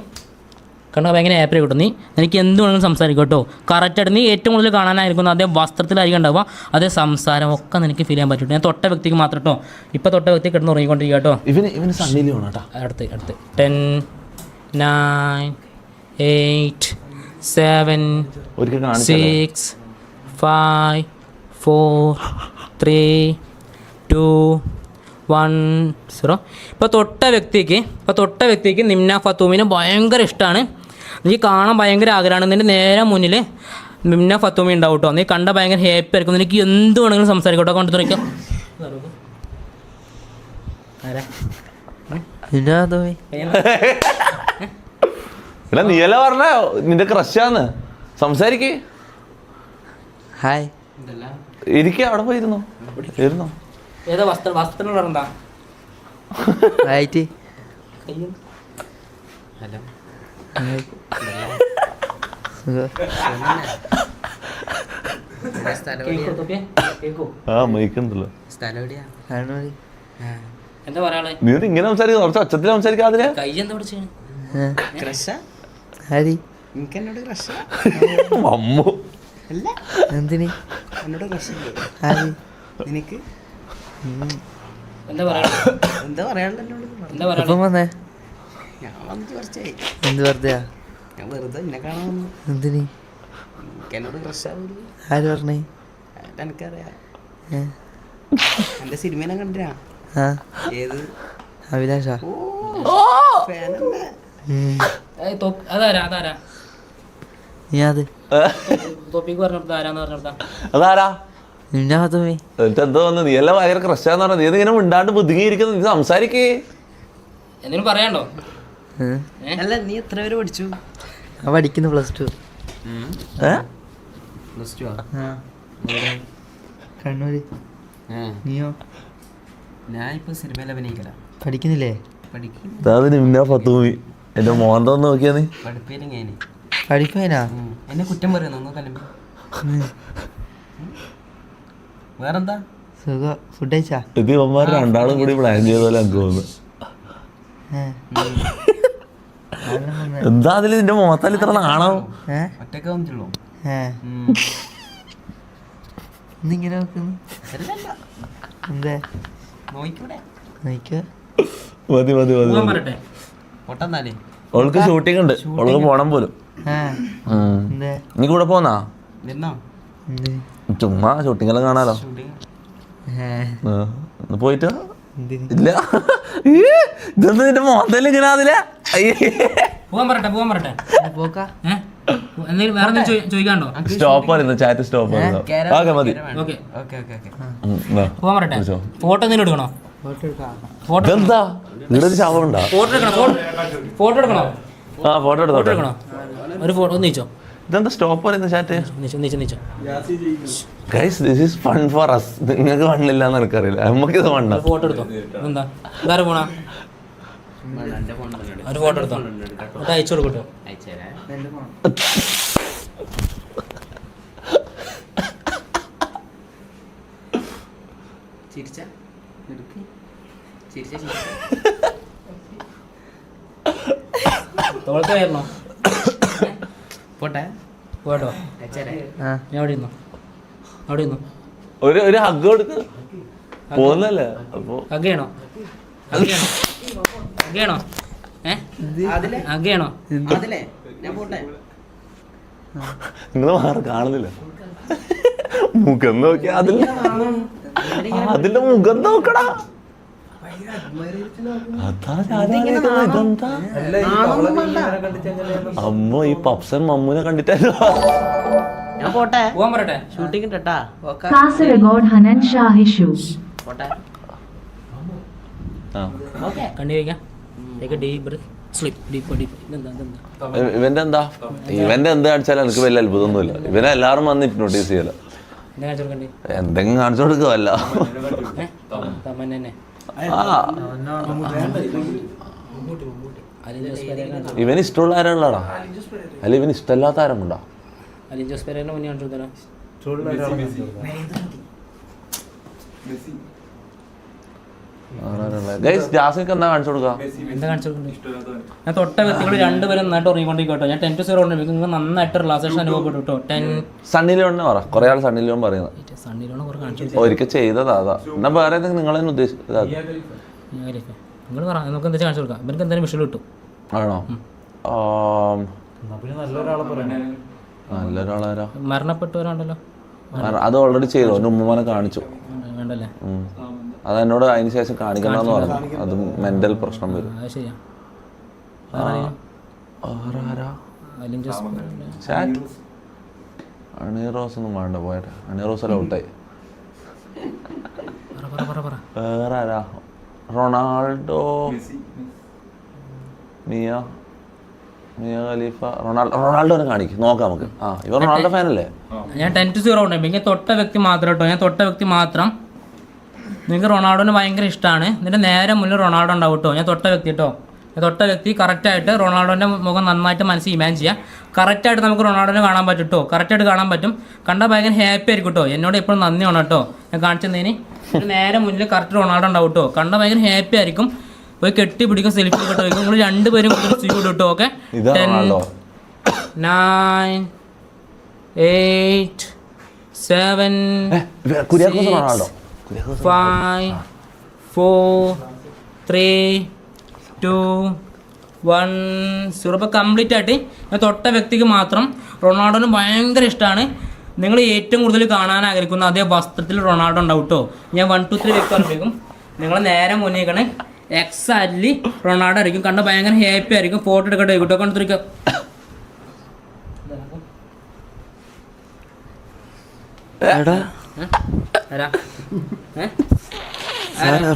കണ്ട ഭയങ്കര ഹാപ്പി ആയിരിക്കും. നീ എനിക്ക് എന്ത് വേണമെങ്കിലും സംസാരിക്കും കേട്ടോ. കറക്റ്റായിട്ട് നീ ഏറ്റവും കൂടുതൽ കാണാനായിരിക്കും അതേ വസ്ത്രത്തിലായിരിക്കും ഉണ്ടാവുക, അതേ സംസാരം ഒക്കെ നിനക്ക് ഫീൽ ചെയ്യാൻ പറ്റും. ഞാൻ തൊട്ട വ്യക്തിക്ക് മാത്രം കേട്ടോ, ഇപ്പോൾ തൊട്ട വ്യക്തി കിടന്ന് ഉറങ്ങിക്കൊണ്ടിരിക്കുക കേട്ടോ. ഇവന് സണ്ണിയിൽ വേണം കേട്ടോ. അടുത്ത് 10 9 8 7 6 5 4 3 2 1 0. ഇപ്പോൾ തൊട്ട വ്യക്തിക്ക് നിംന ഫത്തൂമിനെ ഭയങ്കര ഇഷ്ടമാണ്. നീ കാണാൻ ഭയങ്കര ആഗ്രഹമാണ്. നിൻ്റെ നേരെ മുന്നിൽ നിംന ഫത്തൂമി ഉണ്ടാവും കേട്ടോ. നീ കണ്ട ഭയങ്കര ഹാപ്പി ആയിരിക്കും. നിനക്ക് എന്ത് വേണമെങ്കിലും സംസാരിക്കും കേട്ടോ. കൊണ്ട് തുറയ്ക്കാം. എടാ നീയല്ല പറഞ്ഞ നിന്റെ ക്രഷാന്ന്, സംസാരിക്കേ. ഹായ്. ഇരിക്കുക, അവിടെ പോയിരുന്നോ? ഇരുന്നോ? ഏതാ വസ്ത്രം എന്താ റൈറ്റ്. ആ മൈക്കുണ്ടല്ലോ. എന്താ പറയാളെ? നീ ഇങ്ങനെ സംസാരിക്കുന്നു, കുറച്ച് ഒച്ചത്തിൽ സംസാരിക്കാതില്ല. കൈ എന്താ പിടിച്ചു? അമ്മു എന്തിന് എന്താ പറയാ? എന്താ എന്താ പറയാ? വന്നേ? എന്ത് വെറുതെയാ? എന്തിന്? ആര് പറഞ്ഞേ? ആ അഭിലാഷാ? അതാരാ നീ അത് തോപ്പിക്ക് പറഞ്ഞെടുത്ത ആരാന്ന് പറഞ്ഞെടുത്താ? അതാരാ? നിന്നെ ഫത്തൂമി. എന്നിട്ട് എന്താ വന്ന് നീ എല്ലാം ഭയങ്കര ക്രഷാന്ന് പറഞ്ഞത്? നീ ഇങ്ങനെ മിണ്ടാണ്ട് ബുദ്ധിങ്ങിയിരിക്കുന്നു, നീ സംസാരിക്കേ. എന്തിനും പറയാണ്ടോ? അല്ല നീ എത്ര പേര് പഠിച്ചു? ആ പഠിക്കുന്നു +2. കണ്ണൂര്. നീയോ? ഞാനിപ്പോ സിനിമയിൽ അഭിനയിക്കല. പഠിക്കുന്നില്ലേ? നിംന ഫത്തൂമി. എന്റെ മോന്തോന്ന് നോക്കിയാ നീ. പഠിപ്പേനാ? എന്നെ കുറ്റം പറയുന്നു കലമ്പി. വേറെന്താ? സുഖം. ഫുഡ് കഴിച്ചാ? ഇത് ഇവന്മാർ രണ്ടാളും കൂടി പ്ലാൻ ചെയ്ത പോലെ എനിക്ക് തോന്നുന്നു. എന്താ അതില് നിന്റെ മുഖത്താൽ ഇത്ര നാണോ? ഒറ്റക്ക് വന്നിട്ടുള്ളൂ. ഇന്നിങ്ങനെ നോക്കുന്നു. എന്താ നോയിക്കൂടെ? നോക്കിയോ? മതി മതി മതി. പറയട്ടെ പൊട്ടന്നാലേ അവൾക്ക് ഷൂട്ടിംഗ് ഉണ്ട്, അവൾക്ക് പോണം പോലും. എന്താ നീ കൂടെ പോന്നാ? വരുന്നോ? ചുമ്മാ ഷൂട്ടിംഗ് എല്ലാം കാണാലോ. പോയിട്ട് ഇല്ല ഇതൊന്നും നിന്റെ മോന്തല് ഇങ്ങനെ അതിലെ പോകാൻ പറയട്ടെ പോക്കാ? എന്തെങ്കിലും വേറെ എന്തെങ്കിലും ചോദിക്കാണ്ടോ? സ്റ്റോപ്പ് പറയുന്നു, ചാറ്റ് സ്റ്റോപ്പ് പറയുന്നു. ഓക്കെ മതി. Okay okay okay okay. പോകാൻ പറയട്ടെ. ഫോട്ടോ എന്തെങ്കിലും എടുക്കണോ? ഫോട്ടോ ഇതെന്താ ഇവിടെ ഒരു ശവം ഉണ്ടാ? ഫോട്ടോ എടുക്കണോ? ഫോട്ടോ എടുക്കണോ? ആ ഫോട്ടോ ഫോട്ടോ എടുത്തോട്ടെ. എടുക്കണോ? ഒരു ഫോട്ടോ ഒന്ന് നീച്ചോ. ഇതെന്താ സ്റ്റോപ്പ് പറയുന്നു ചാറ്റ്? നീച്ചോ. Guys this is fun for us. നിങ്ങൾക്ക് ഫണ്ണില്ല എന്ന് എനിക്കറിയില്ല, നമുക്ക് ഇത് ഫണ്ടാ. ഫോട്ടോ എടുത്തോ. എന്താ വേറെ പോണാ? ഒരു ഫോട്ടോ എടുത്തോ, എന്നിട്ട് അയച്ചു കൊടുക്കട്ടോ. തോളത്തായിരുന്നോ? പോട്ടെ പോട്ടോ. ഞാൻ അവിടെ ഇരുന്നോ? ഒരു ഹഗ് കൊടുക്ക്. പോകുന്നല്ലേ അപ്പൊ അഗയാണോ? അഗയാണോ? ഞാൻ പോട്ടെ. നിങ്ങൾ മാറി കാണുന്നില്ല. മുഖം നോക്കിയാ അതിന്റെ മുഖം നോക്കടാ. അമ്മ ഈ പപ്സൻ മമ്മൂനെ കണ്ടിട്ടല്ലോ. ഞാൻ പോട്ടെ. പോകാൻ പറയട്ടെ. ഷൂട്ടിംഗ് ഇട്ടാ. കാസർഗോഡ് ഹനൻ ഷാഹിഷു. പോട്ടെ. കണ്ടു വയ്ക്കാം. Deep breath. Sleep deep deep ഇവന്റെ എന്താ കാണിച്ചാലും എനിക്ക് വലിയ അത്ഭുതമൊന്നുമില്ല. ഇവനെ എല്ലാവരും വന്ന് നോട്ടീസ് ചെയ്യല. എന്താ കാണിച്ചു കൊടുക്കണ്ടേ? എന്തെങ്കിലും കാണിച്ചു കൊടുക്കുമല്ല. തന്നെ ഇവന് ഇഷ്ടമുള്ള ആരാളാടാ? അല്ല ഇവന് ഇഷ്ടമല്ലാത്ത ആരുണ്ടോ? അലിൻ ജോസ് പെരേരയുടെ മുന്നേ കാണിച്ചു കൊടുത്തരാ. ജാസിക്ക് എന്താ കാണിച്ചു കൊടുക്കുക? എന്താ കാണിച്ചു കൊടുക്കണ്ടേ? ഞാൻ തൊട്ട വ്യക്തികൾ രണ്ടുപേരും നന്നായിട്ട് ഉറങ്ങിക്കൊണ്ടിരിക്കട്ടോ. ഞാൻ 10-0 ഉണ്ട്. നിങ്ങൾക്ക് നന്നായിട്ട് റിലാക്സേഷൻ അനുഭവപ്പെട്ടു കേട്ടോ. സണ്ണി ലിയോണിനെ പറ. കുറെ ആൾ സണ്ണി ലിയോൺ പറയുന്നത് സണ്ണിയിലാണ് കുറെ കാണിച്ചു ഒരിക്കൽ ചെയ്തതാ. അതാ എന്നാ വേറെ നിങ്ങൾ തന്നെ ഉദ്ദേശിച്ചത് നിങ്ങൾ പറ. നമുക്ക് എന്താ കാണിച്ചു കൊടുക്കാം. ഇവർക്ക് എന്തായാലും വിഷയം കിട്ടും. ആണോ? നല്ലൊരാളാരാ? മരണപ്പെട്ടവരാണല്ലോ. അത് ഓൾറെഡി ചെയ്തോ? എന്റെ ഉമ്മമാനെ കാണിച്ചു. വേണ്ടല്ലേ? അത് എന്നോട് അതിന് ശേഷം കാണിക്കണമെന്ന് പറഞ്ഞു. അത് മെന്റൽ പ്രശ്നം വരും. അത് ശരിയാ. അണീറോസ് ഒന്നും വേണ്ട പോയത്. അണീറോസ് എല്ലാം ഔട്ടായി. വേറെ ആരാ? റൊണാൾഡോ, മിയ ഖലീഫ. റൊണാൾഡോനെ കാണിക്കും, നോക്കാം നമുക്ക്. ഇവ റൊണാൾഡോ ഫാനല്ലേ? ഞാൻ 10-0 ഉണ്ട്. എനിക്ക് തൊട്ട വ്യക്തി മാത്രം കേട്ടോ. ഞാൻ തൊട്ട വ്യക്തി മാത്രം. നിങ്ങൾക്ക് റൊണാൾഡോനെ ഭയങ്കര ഇഷ്ടമാണ്. ഇതിൻ്റെ നേരെ മുന്നിൽ റൊണാൾഡോ ഉണ്ടാവും കേട്ടോ. ഞാൻ തൊട്ട വ്യക്തി കേട്ടോ. ഞാൻ തൊട്ട വ്യക്തി കറക്റ്റായിട്ട് റൊണാൾഡോൻ്റെ മുഖം നന്നായിട്ട് മനസ്സിൽ ഇമാജിൻ ചെയ്യുക. കറക്റ്റായിട്ട് നമുക്ക് റൊണാൾഡോനെ കാണാൻ പറ്റും കേട്ടോ. കറക്റ്റായിട്ട് കാണാൻ പറ്റും. കണ്ടാൽ ഭയങ്കര ഹാപ്പി ആയിരിക്കും കേട്ടോ. എന്നോട് എപ്പോഴും നന്ദി വേണം കേട്ടോ. ഞാൻ കാണിച്ചതിന് നേരെ മുന്നിൽ കറക്റ്റ് റൊണാൾഡോ ഉണ്ടാവും കേട്ടോ. കണ്ടാൽ ഭയങ്കര ഹാപ്പി ആയിരിക്കും. പോയി കെട്ടി പിടിക്കും, സെൽഫി കേട്ടോ. നിങ്ങൾ രണ്ടുപേരും സ്വീ കേട്ടോ. ഓക്കെ 10, 9, 8, 7, 6, 5, 4, 3, 2, 1, 0. ഇപ്പോൾ കംപ്ലീറ്റ് ആയിട്ട് ഞാൻ തൊട്ട വ്യക്തിക്ക് മാത്രം റൊണാൾഡോന് ഭയങ്കര ഇഷ്ടമാണ്. നിങ്ങൾ ഏറ്റവും കൂടുതൽ കാണാൻ ആഗ്രഹിക്കുന്ന അതേ വസ്ത്രത്തിൽ റൊണാൾഡോ ഉണ്ടാവും കേട്ടോ. ഞാൻ 1, 2, 3 വ്യക്തി പറയുമ്പോഴേക്കും നിങ്ങൾ നേരെ മുന്നേക്കണേ എക്സാക്ട്ലി റൊണാൾഡോ ആയിരിക്കും. കണ്ട ഭയങ്കര ഹാപ്പി ആയിരിക്കും. ഫോട്ടോ എടുക്കട്ടെ കേട്ടോ. കണ്ടിരിക്കുക.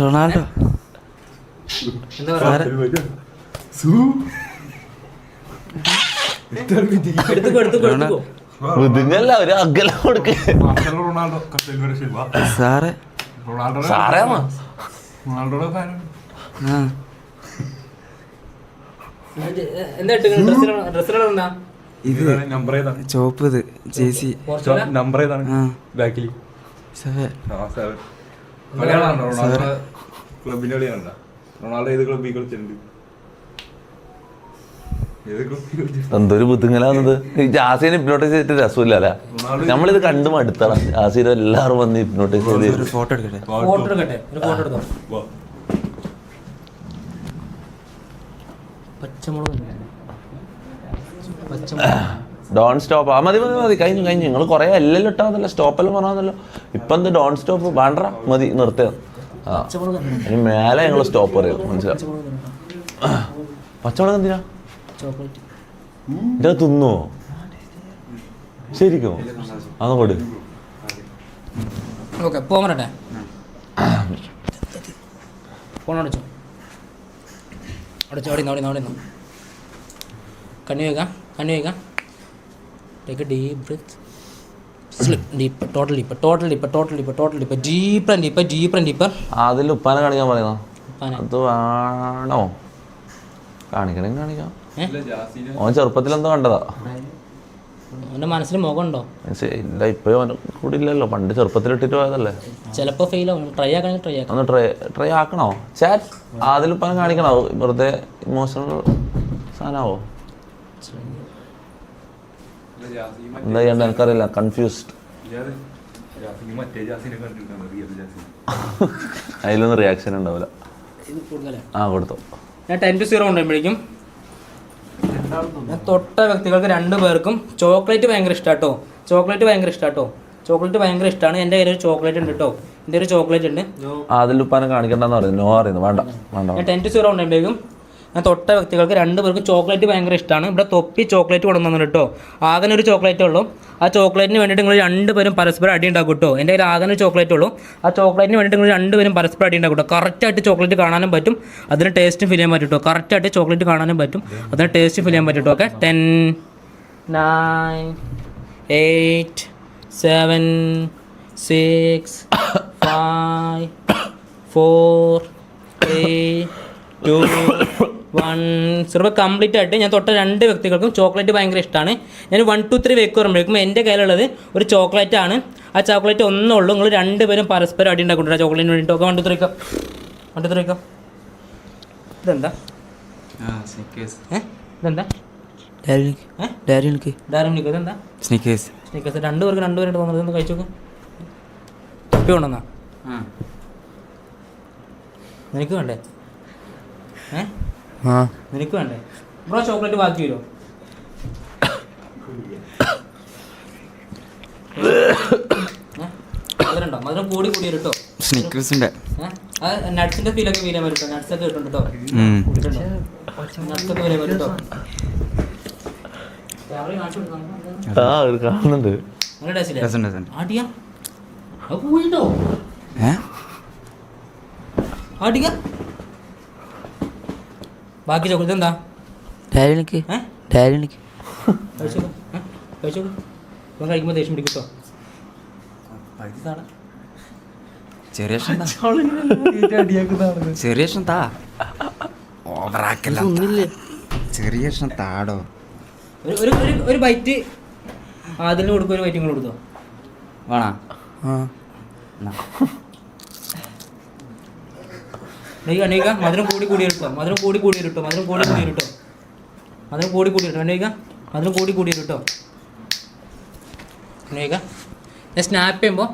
റൊണാൾഡോ എന്താ പറയുക? എടുത്തുക്കോ. മുതുങ്ങല്ല, ഒരു അകലം കൊടുക്ക. സാറേ സാറേമാ എന്താ ഡ്രസ്സിലെന്താ ഇത് ചോപ്പ്, ഇത് ജേസി നമ്പർ ഏതാണ് ബാക്കിൽ? ക്ലബിന്റെ കളിയാണോ? റൊണാൾഡോ ഏത് ക്ലബ്ബിൽ കളിച്ചിട്ടുണ്ട്? എന്തൊരു ബുദ്ധിമുട്ടാന്നത്. ജാസിനെ ഹിപ്നോട്ടൈസ് ചെയ്തിട്ട് രസമില്ല അല്ലേ? നമ്മളിത് കണ്ടു മടുത്തണം. ജാസിനെ എല്ലാവരും വന്ന് ഹിപ്നോട്ടൈസ് ചെയ്ത് ഫോട്ടോ എടുക്കട്ടെ. ഒരു ഫോട്ടോ എടുത്തോ. പച്ചമുളക് ഡോൺ സ്റ്റോപ്പ്. മതി മതി മതി, കഴിഞ്ഞു. നിങ്ങൾ കുറെ എല്ലാം ഇട്ടാന്നല്ലോ, സ്റ്റോപ്പെല്ലാം പറഞ്ഞാന്നല്ലോ. ഇപ്പൊ എന്ത് ഡോൺ സ്റ്റോപ്പ് വേണ്ട, മതി, നിർത്തിയ. ഇനി മേലെ ഞങ്ങൾ സ്റ്റോപ്പ് പറയും, മനസ്സിലാവും. പച്ചമുളക് എന്തിനാ? ഇതാ തിന്നോ ശരിക്കും? അന്ന് കൊടു. ഓക്കെ പോകട്ടെ. ഫോൺ അടിച്ചോ. അവിടെ കണ്ണു വയ്ക്കാം. Take a deep breath. Slip deeper, total deeper. Deeper and deeper. അതിൽ ഉപ്പാനെ കാണിക്കാൻ പറയുന്ന അത് വേണോ? കാണിക്കണമെങ്കിൽ കാണിക്കാം. ഓൻ ചെറുപ്പത്തിൽ എന്തോ കണ്ടതാ. അവൻ്റെ മനസ്സിൽ മുഖമുണ്ടോ? ഇല്ല, ഇപ്പൊ കൂടി ഇല്ലല്ലോ. പണ്ട് ചെറുപ്പത്തിൽ ഇട്ടിട്ട് പോയതല്ലേ. ചിലപ്പോൾ ഫെയിൽ ആവും. ട്രൈ ആക്കണമെങ്കിൽ ഒന്ന് ട്രൈ ആക്കണോ? ചാറ്റ് അതിൽ ഉപ്പാനെ കാണിക്കണോ? വെറുതെ ഇമോഷണൽ സാധനമാവോ? എന്താ ചെയ്യണ്ട എനിക്കറിയില്ല. കൺഫ്യൂസ്ഡ്. അതിലൊന്നും റിയാക്ഷൻ ഉണ്ടാവില്ല. കൊടുത്തു. ഞാൻ 10-0 കൊണ്ടുപോകുമ്പോഴേക്കും ഞാൻ തൊട്ട വ്യക്തികൾക്ക് 2 പേർക്കും ചോക്ലേറ്റ് ഭയങ്കര ഇഷ്ടമാട്ടോ. ചോക്ലേറ്റ് ഭയങ്കര ഇഷ്ടമാണ്. എൻ്റെ കയ്യിൽ ഒരു ചോക്ലേറ്റ് ഉണ്ട് കേട്ടോ. എൻ്റെ ഒരു ചോക്ലേറ്റ് ഉണ്ട്. അതിൽ ഉപ്പാനെ കാണിക്കണ്ടെന്ന് പറയുന്നു. നോ അറിയുന്നു. വേണ്ട. ഞാൻ 10-0 കൊണ്ടുപോകുമ്പോഴേക്കും ഞാൻ തൊട്ട വ്യക്തികൾക്ക് 2 പേർക്കും ചോക്ലേറ്റ് ഭയങ്കര ഇഷ്ടമാണ്. ഇവിടെ തൊപ്പി ചോക്ലേറ്റ് കൊണ്ടുവന്നു കേട്ടോ. ആകെ ഒരു ചോക്ലേറ്റേ ഉള്ളൂ. ആ ചോക്ലേറ്റിന് വേണ്ടിയിട്ട് നിങ്ങൾ 2 പേരും പരസ്പരം അടി ഉണ്ടാക്കും കേട്ടോ. എൻ്റെ കയ്യിൽ ആകെ ഒരു ചോക്ലേറ്റ് ഉള്ളൂ. ആ ചോക്ലേറ്റിന് വേണ്ടിയിട്ട് നിങ്ങൾ 2 പേരും പരസ്പരം അടി ഉണ്ടാക്കും കേട്ടോ. കറക്റ്റായിട്ട് ചോക്ലേറ്റ് കാണാനും പറ്റും, അതിന് ടേസ്റ്റും ഫീൽ ചെയ്യാൻ പറ്റും കേട്ടോ. കറക്റ്റായിട്ട് ചോക്ലേറ്റ് കാണാനും പറ്റും, അതിന് ടേസ്റ്റും ഫീൽ ചെയ്യാൻ പറ്റും കേട്ടോ. ഓക്കെ, 10, 9, 8, 7, 6, 5, 4, 3, 2, 1. സിർഫ് കംപ്ലീറ്റ് ആയിട്ട് ഞാൻ തൊട്ട 2 വ്യക്തികൾക്കും ചോക്ലേറ്റ് ഭയങ്കര ഇഷ്ടമാണ്. ഞാൻ 1, 2, 3 വെക്ക് വരുമ്പോഴേക്കും എൻ്റെ കയ്യിലുള്ളത് ഒരു ചോക്ലേറ്റ് ആണ്. ആ ചോക്ലേറ്റ് ഒന്നേ ഉള്ളൂ. നിങ്ങൾ 2 പേരും പരസ്പരം അടി ഉണ്ടാക്കിട്ടുണ്ട് ചോക്ലേറ്റിന് വേണ്ടിയിട്ട്. 1, 2, 3 1, 2, 3 ഇതെന്താ? ഇതെന്താ? Diary milk. ഇതെന്താ? സ്നിക്കേഴ്സ്. 2 പേർക്ക് 2 പേരായിട്ട് തോന്നുന്നത്. ഒന്ന് കഴിച്ചു നോക്ക്. തൊപ്പി കൊണ്ടുവന്നാ നിനക്ക് വേണ്ടേ? നിനക്ക് വേണ്ടേ ബ്രോ? ചോക്ലേറ്റ് ബാക്കി വരുമോ? മധുരണ്ടോ? മധുരം കൂടി കേട്ടോ. സ്നിക്കേഴ്സിന്റെ നട്ട്സിന്റെ ഫീലൊക്കെ വീരാൻ പറ്റും. നട്ട്സ് ഒക്കെ കിട്ടും കേട്ടോ. നട്ട്സ് ഒക്കെ വരാൻ പറ്റും കേട്ടോ. കാണുന്നുണ്ട്. ആടിയാ പോയിട്ടോ. ആടിക്ക ബാക്കി ചോക്ലേറ്റ് എന്താ? കഴിച്ചോ. കഴിക്കുമ്പോൾ ദേഷ്യം പിടിക്കട്ടോ. ചെറിയ താ ഓവറാക്കല്ല. ചെറിയ താടോ. ഒരു ബൈറ്റ് അതിന് കൊടുക്കും, ഒരു ബൈറ്റ് കൊടുത്തോ വേണോ? അനേക മധുരം കൂടി കേട്ടോ. മധുരം കൂടി കേട്ടോ. അനേക മധുരം കൂടി കേട്ടോ. അനേക ഞാൻ സ്നാപ്പ് ചെയ്യുമ്പോൾ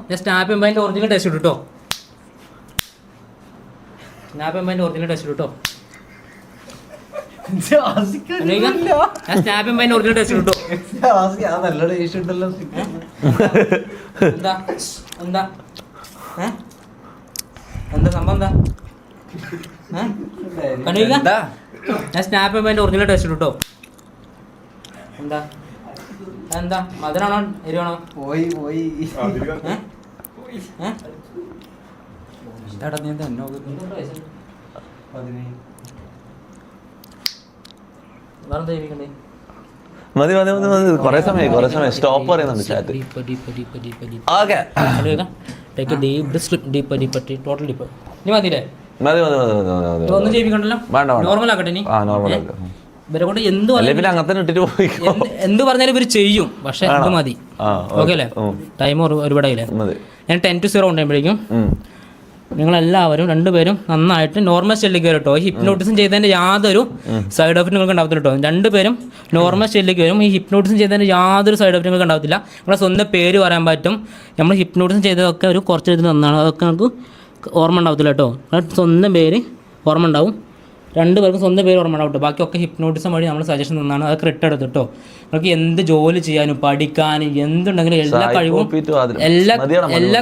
അതിൻ്റെ ഒറിജിനൽ ടേസ്റ്റ് ഇട്ടു കേട്ടോ. എന്താ സംഭവം? എന്താ ഞാൻ സ്നാപ്പ് ചെയ്യുമ്പോൾ അതിൻ്റെ ഒറിജിനൽ ടേസ്റ്റ് ഇട്ടോ. എന്താ മധുരാണോ എരിവാണോ? വേറെന്താ ജീവിക്കണ്ടേ? മതി കുറെ സമയം സ്റ്റോപ്പ് പറയുന്നുണ്ട് ചാറ്റ്. ഓക്കെ, ഇനി മതിയില്ലേ? ഒന്നും ചെയ്യിപ്പിക്കണ്ടല്ലോ. നോർമൽ ആക്കട്ടെ. ഇനി ഇവരെ കൊണ്ട് എന്ത് പറഞ്ഞാലും ഇവർ ചെയ്യും. പക്ഷെ ഇത് മതി. ഓക്കെ അല്ലേ? ടൈം ഒരുപാടായില്ലേ? ഞാൻ 10 to 0 ഉണ്ടാകുമ്പോഴേക്കും നിങ്ങളെല്ലാവരും 2 പേരും നന്നായിട്ട് നോർമൽ സ്റ്റൈലിലേക്ക് വരും കേട്ടോ. ഈ ഹിപ്നോട്ടിസം ചെയ്തതിൻ്റെ യാതൊരു സൈഡ് എഫക്റ്റ് നിങ്ങൾക്ക് ഉണ്ടാവത്തില്ല കേട്ടോ. 2 പേരും നോർമൽ സ്റ്റൈലിലേക്ക് വരും. ഈ ഹിപ്നോട്ടിസം ചെയ്തതിൻ്റെ യാതൊരു സൈഡ് എഫക്റ്റ് നിങ്ങൾക്ക് ഉണ്ടാവത്തില്ല. നിങ്ങളെ സ്വന്തം പേര് പറയാൻ പറ്റും. നമ്മൾ ഹിപ്നോട്ടിസം ചെയ്തതൊക്കെ ഒരു കുറച്ച് ഇതിൽ നന്നാണ്. അതൊക്കെ നമുക്ക് ഓർമ്മ ഉണ്ടാവത്തില്ല കേട്ടോ. സ്വന്തം പേര് ഓർമ്മ ഉണ്ടാവും. 2 പേർക്കും സ്വന്തം പേര് ഓർമ്മ ഉണ്ടാവും കേട്ടോ. ബാക്കിയൊക്കെ ഹിപ്നോട്ടിസം വഴി നമ്മൾ സജഷൻ തന്നാണ്. അതൊക്കെ ഇട്ടെടുത്ത് കേട്ടോ. നിങ്ങൾക്ക് എന്ത് ജോലി ചെയ്യാനും പഠിക്കാനും എന്തുണ്ടെങ്കിലും എല്ലാ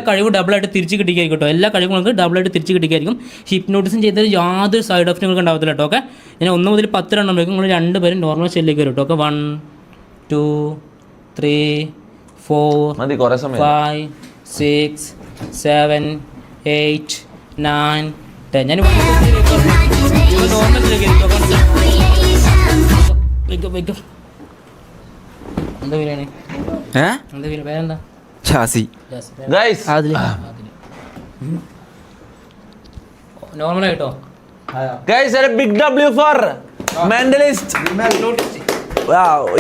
കഴിവും ഡബിളായിട്ട് തിരിച്ച് കിട്ടിക്കായിരിക്കും കേട്ടോ. എല്ലാ കഴിവും നിങ്ങൾക്ക് ഡബിളായിട്ട് തിരിച്ച് കിട്ടിക്കായിരിക്കും. ഹിപ്നോട്ടിസം ചെയ്തത് യാതൊരു സൈഡ് എഫക്റ്റ് നിങ്ങൾക്ക് ഉണ്ടാവത്തില്ല കേട്ടോ. ഓക്കെ, ഞാൻ 1 മുതൽ 10 എണ്ണുമ്പോഴേക്കും നിങ്ങൾ 2 പേരും നോർമൽ സ്റ്റൈലിലേക്ക് വരും കേട്ടോ. ഓക്കെ, 1, 2, 3, 4, 5, 6, 7, 8, 9, 10. ഞാൻ എന്താ ബിരിയാണി? പേരെന്താ? നോർമലായിട്ടോ. Big W for mentalist,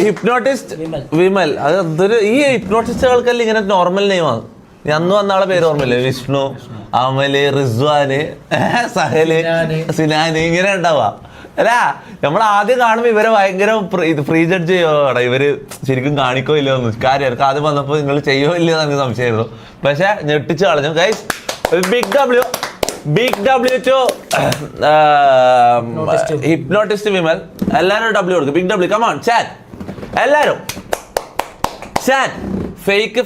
hypnotist Vimal. അതൊരു ഈ ഹിപ്നോട്ടിസ്റ്റുകൾക്കല്ല ഇങ്ങനെ നോർമൽ നെയിമാണ്. അന്ന് വന്നാളെ പേര് ഓർമ്മയില്ലേ? വിഷ്ണു, അമല്, റിസ്വാന്, സഹല്, സിനാന്, ഇങ്ങനെ ഉണ്ടാവുക അല്ല. നമ്മൾ ആദ്യം കാണുമ്പോൾ ഇവരെ ഭയങ്കര ഫ്രീ ജഡ്ജ് ചെയ്യുവാടാ. ഇവര് ശരിക്കും കാണിക്കോ ഇല്ലയോ എന്ന് കാര്യം. ആദ്യം വന്നപ്പോൾ നിങ്ങൾ ചെയ്യോ ഇല്ലയോ എന്ന് എനിക്ക് സംശയമായിരുന്നു. പക്ഷെ ഞെട്ടിച്ച് കളഞ്ഞു guys. Big W to hypnotist Vimal. എല്ലാവരും W കൊടുക്കും. ബിഗ് W, കമോൺ ചാറ്റ് എല്ലാവരും. ചാറ്റ് ഫേക്ക്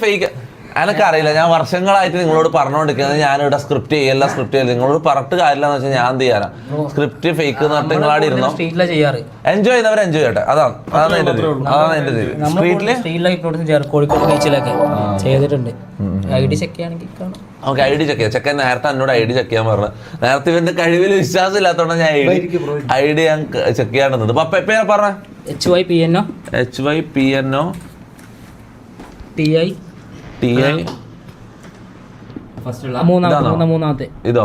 എനിക്കറിയില്ല, ഞാൻ വർഷങ്ങളായിട്ട് നിങ്ങളോട് പറഞ്ഞുകൊണ്ടിരിക്കുന്നത് ഞാനിവിടെ സ്ക്രിപ്റ്റ് ചെയ്യല്ല നിങ്ങളോട് പറഞ്ഞിട്ട് കാര്യമില്ല എന്ന് വെച്ചാൽ ഞാൻ എന്ത് ചെയ്യാനാ സ്ക്രിപ്റ്റ് ഫേക്ക് എന്ന് പറഞ്ഞിട്ട് നിങ്ങളാടെ ഇരുന്നോ. സ്ട്രീറ്റിലാണ് ചെയ്യാറ്. എൻജോയ് ചെയ്യുന്നവർ എൻജോയ് ചെയ്യട്ടെ, അതാണ് എന്റെ സ്ട്രീറ്റില് കോഴിക്കോട് ബീച്ചിലൊക്കെ ചെയ്തിട്ടുണ്ട്. ID ചെക്ക് ചെയ്യുകയാണെങ്കിൽ കാണാം. നമുക്ക് ID ചെക്ക് ചെയ്യാം. ചെക്കൻ നേരത്തെ എന്നോട് ID ചെക്ക് ചെയ്യാൻ പറഞ്ഞു. നേരത്തെ ഇവന്റെ കഴിവിൽ വിശ്വാസം ഇല്ലാത്തതുകൊണ്ട് ഞാൻ ID ഞാൻ ചെക്ക് ചെയ്യാണ്ടുന്നത്. അപ്പൊ എപ്പോഴാ പറഞ്ഞ HYPNO TI മൂന്നാമത്തെ ഇതോ?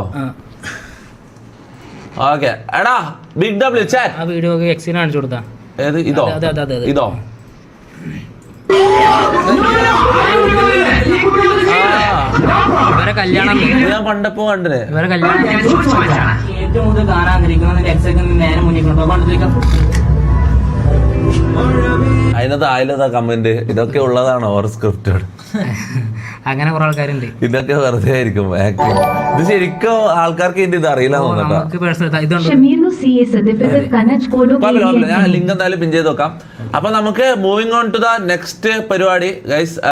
ഓക്കെ എടാ ബിഗ് ഡബ്ല്യു ചാറ്റ് ആ വീഡിയോ എക്സിന് കാണിച്ചു കൊടുത്താ. ഏത് ഇതോ? ഇതോ ഇവരെ കല്യാണം ഞാൻ പണ്ടപ്പോ കണ്ടിനെ. ഇവരെ കല്യാണം ഏറ്റവും കൂടുതൽ കാണാൻ നേരെ മുന്നിൽ അതിനകത്ത് ആയില്ലതാ കമന്റ് ഇതൊക്കെ ഉള്ളതാണ് ഓർ സ്ക്രിപ്റ്റഡ്. അങ്ങനെ കുറെ ആൾക്കാരുണ്ട്. ഇതൊക്കെ വെറുതെ ആയിരിക്കും ആക്ടിങ്. ഇത് ശരിക്കും ആൾക്കാർക്ക് ഇത് അറിയില്ല തോന്നുന്നുണ്ടോ? Shamiru CA certificate Kannaj Kodu ഞാൻ ലിങ്ക് എന്തായാലും പിൻ ചെയ്ത് നോക്കാം. അപ്പൊ നമുക്ക് moving on to the next പരിപാടി ഗൈസ്.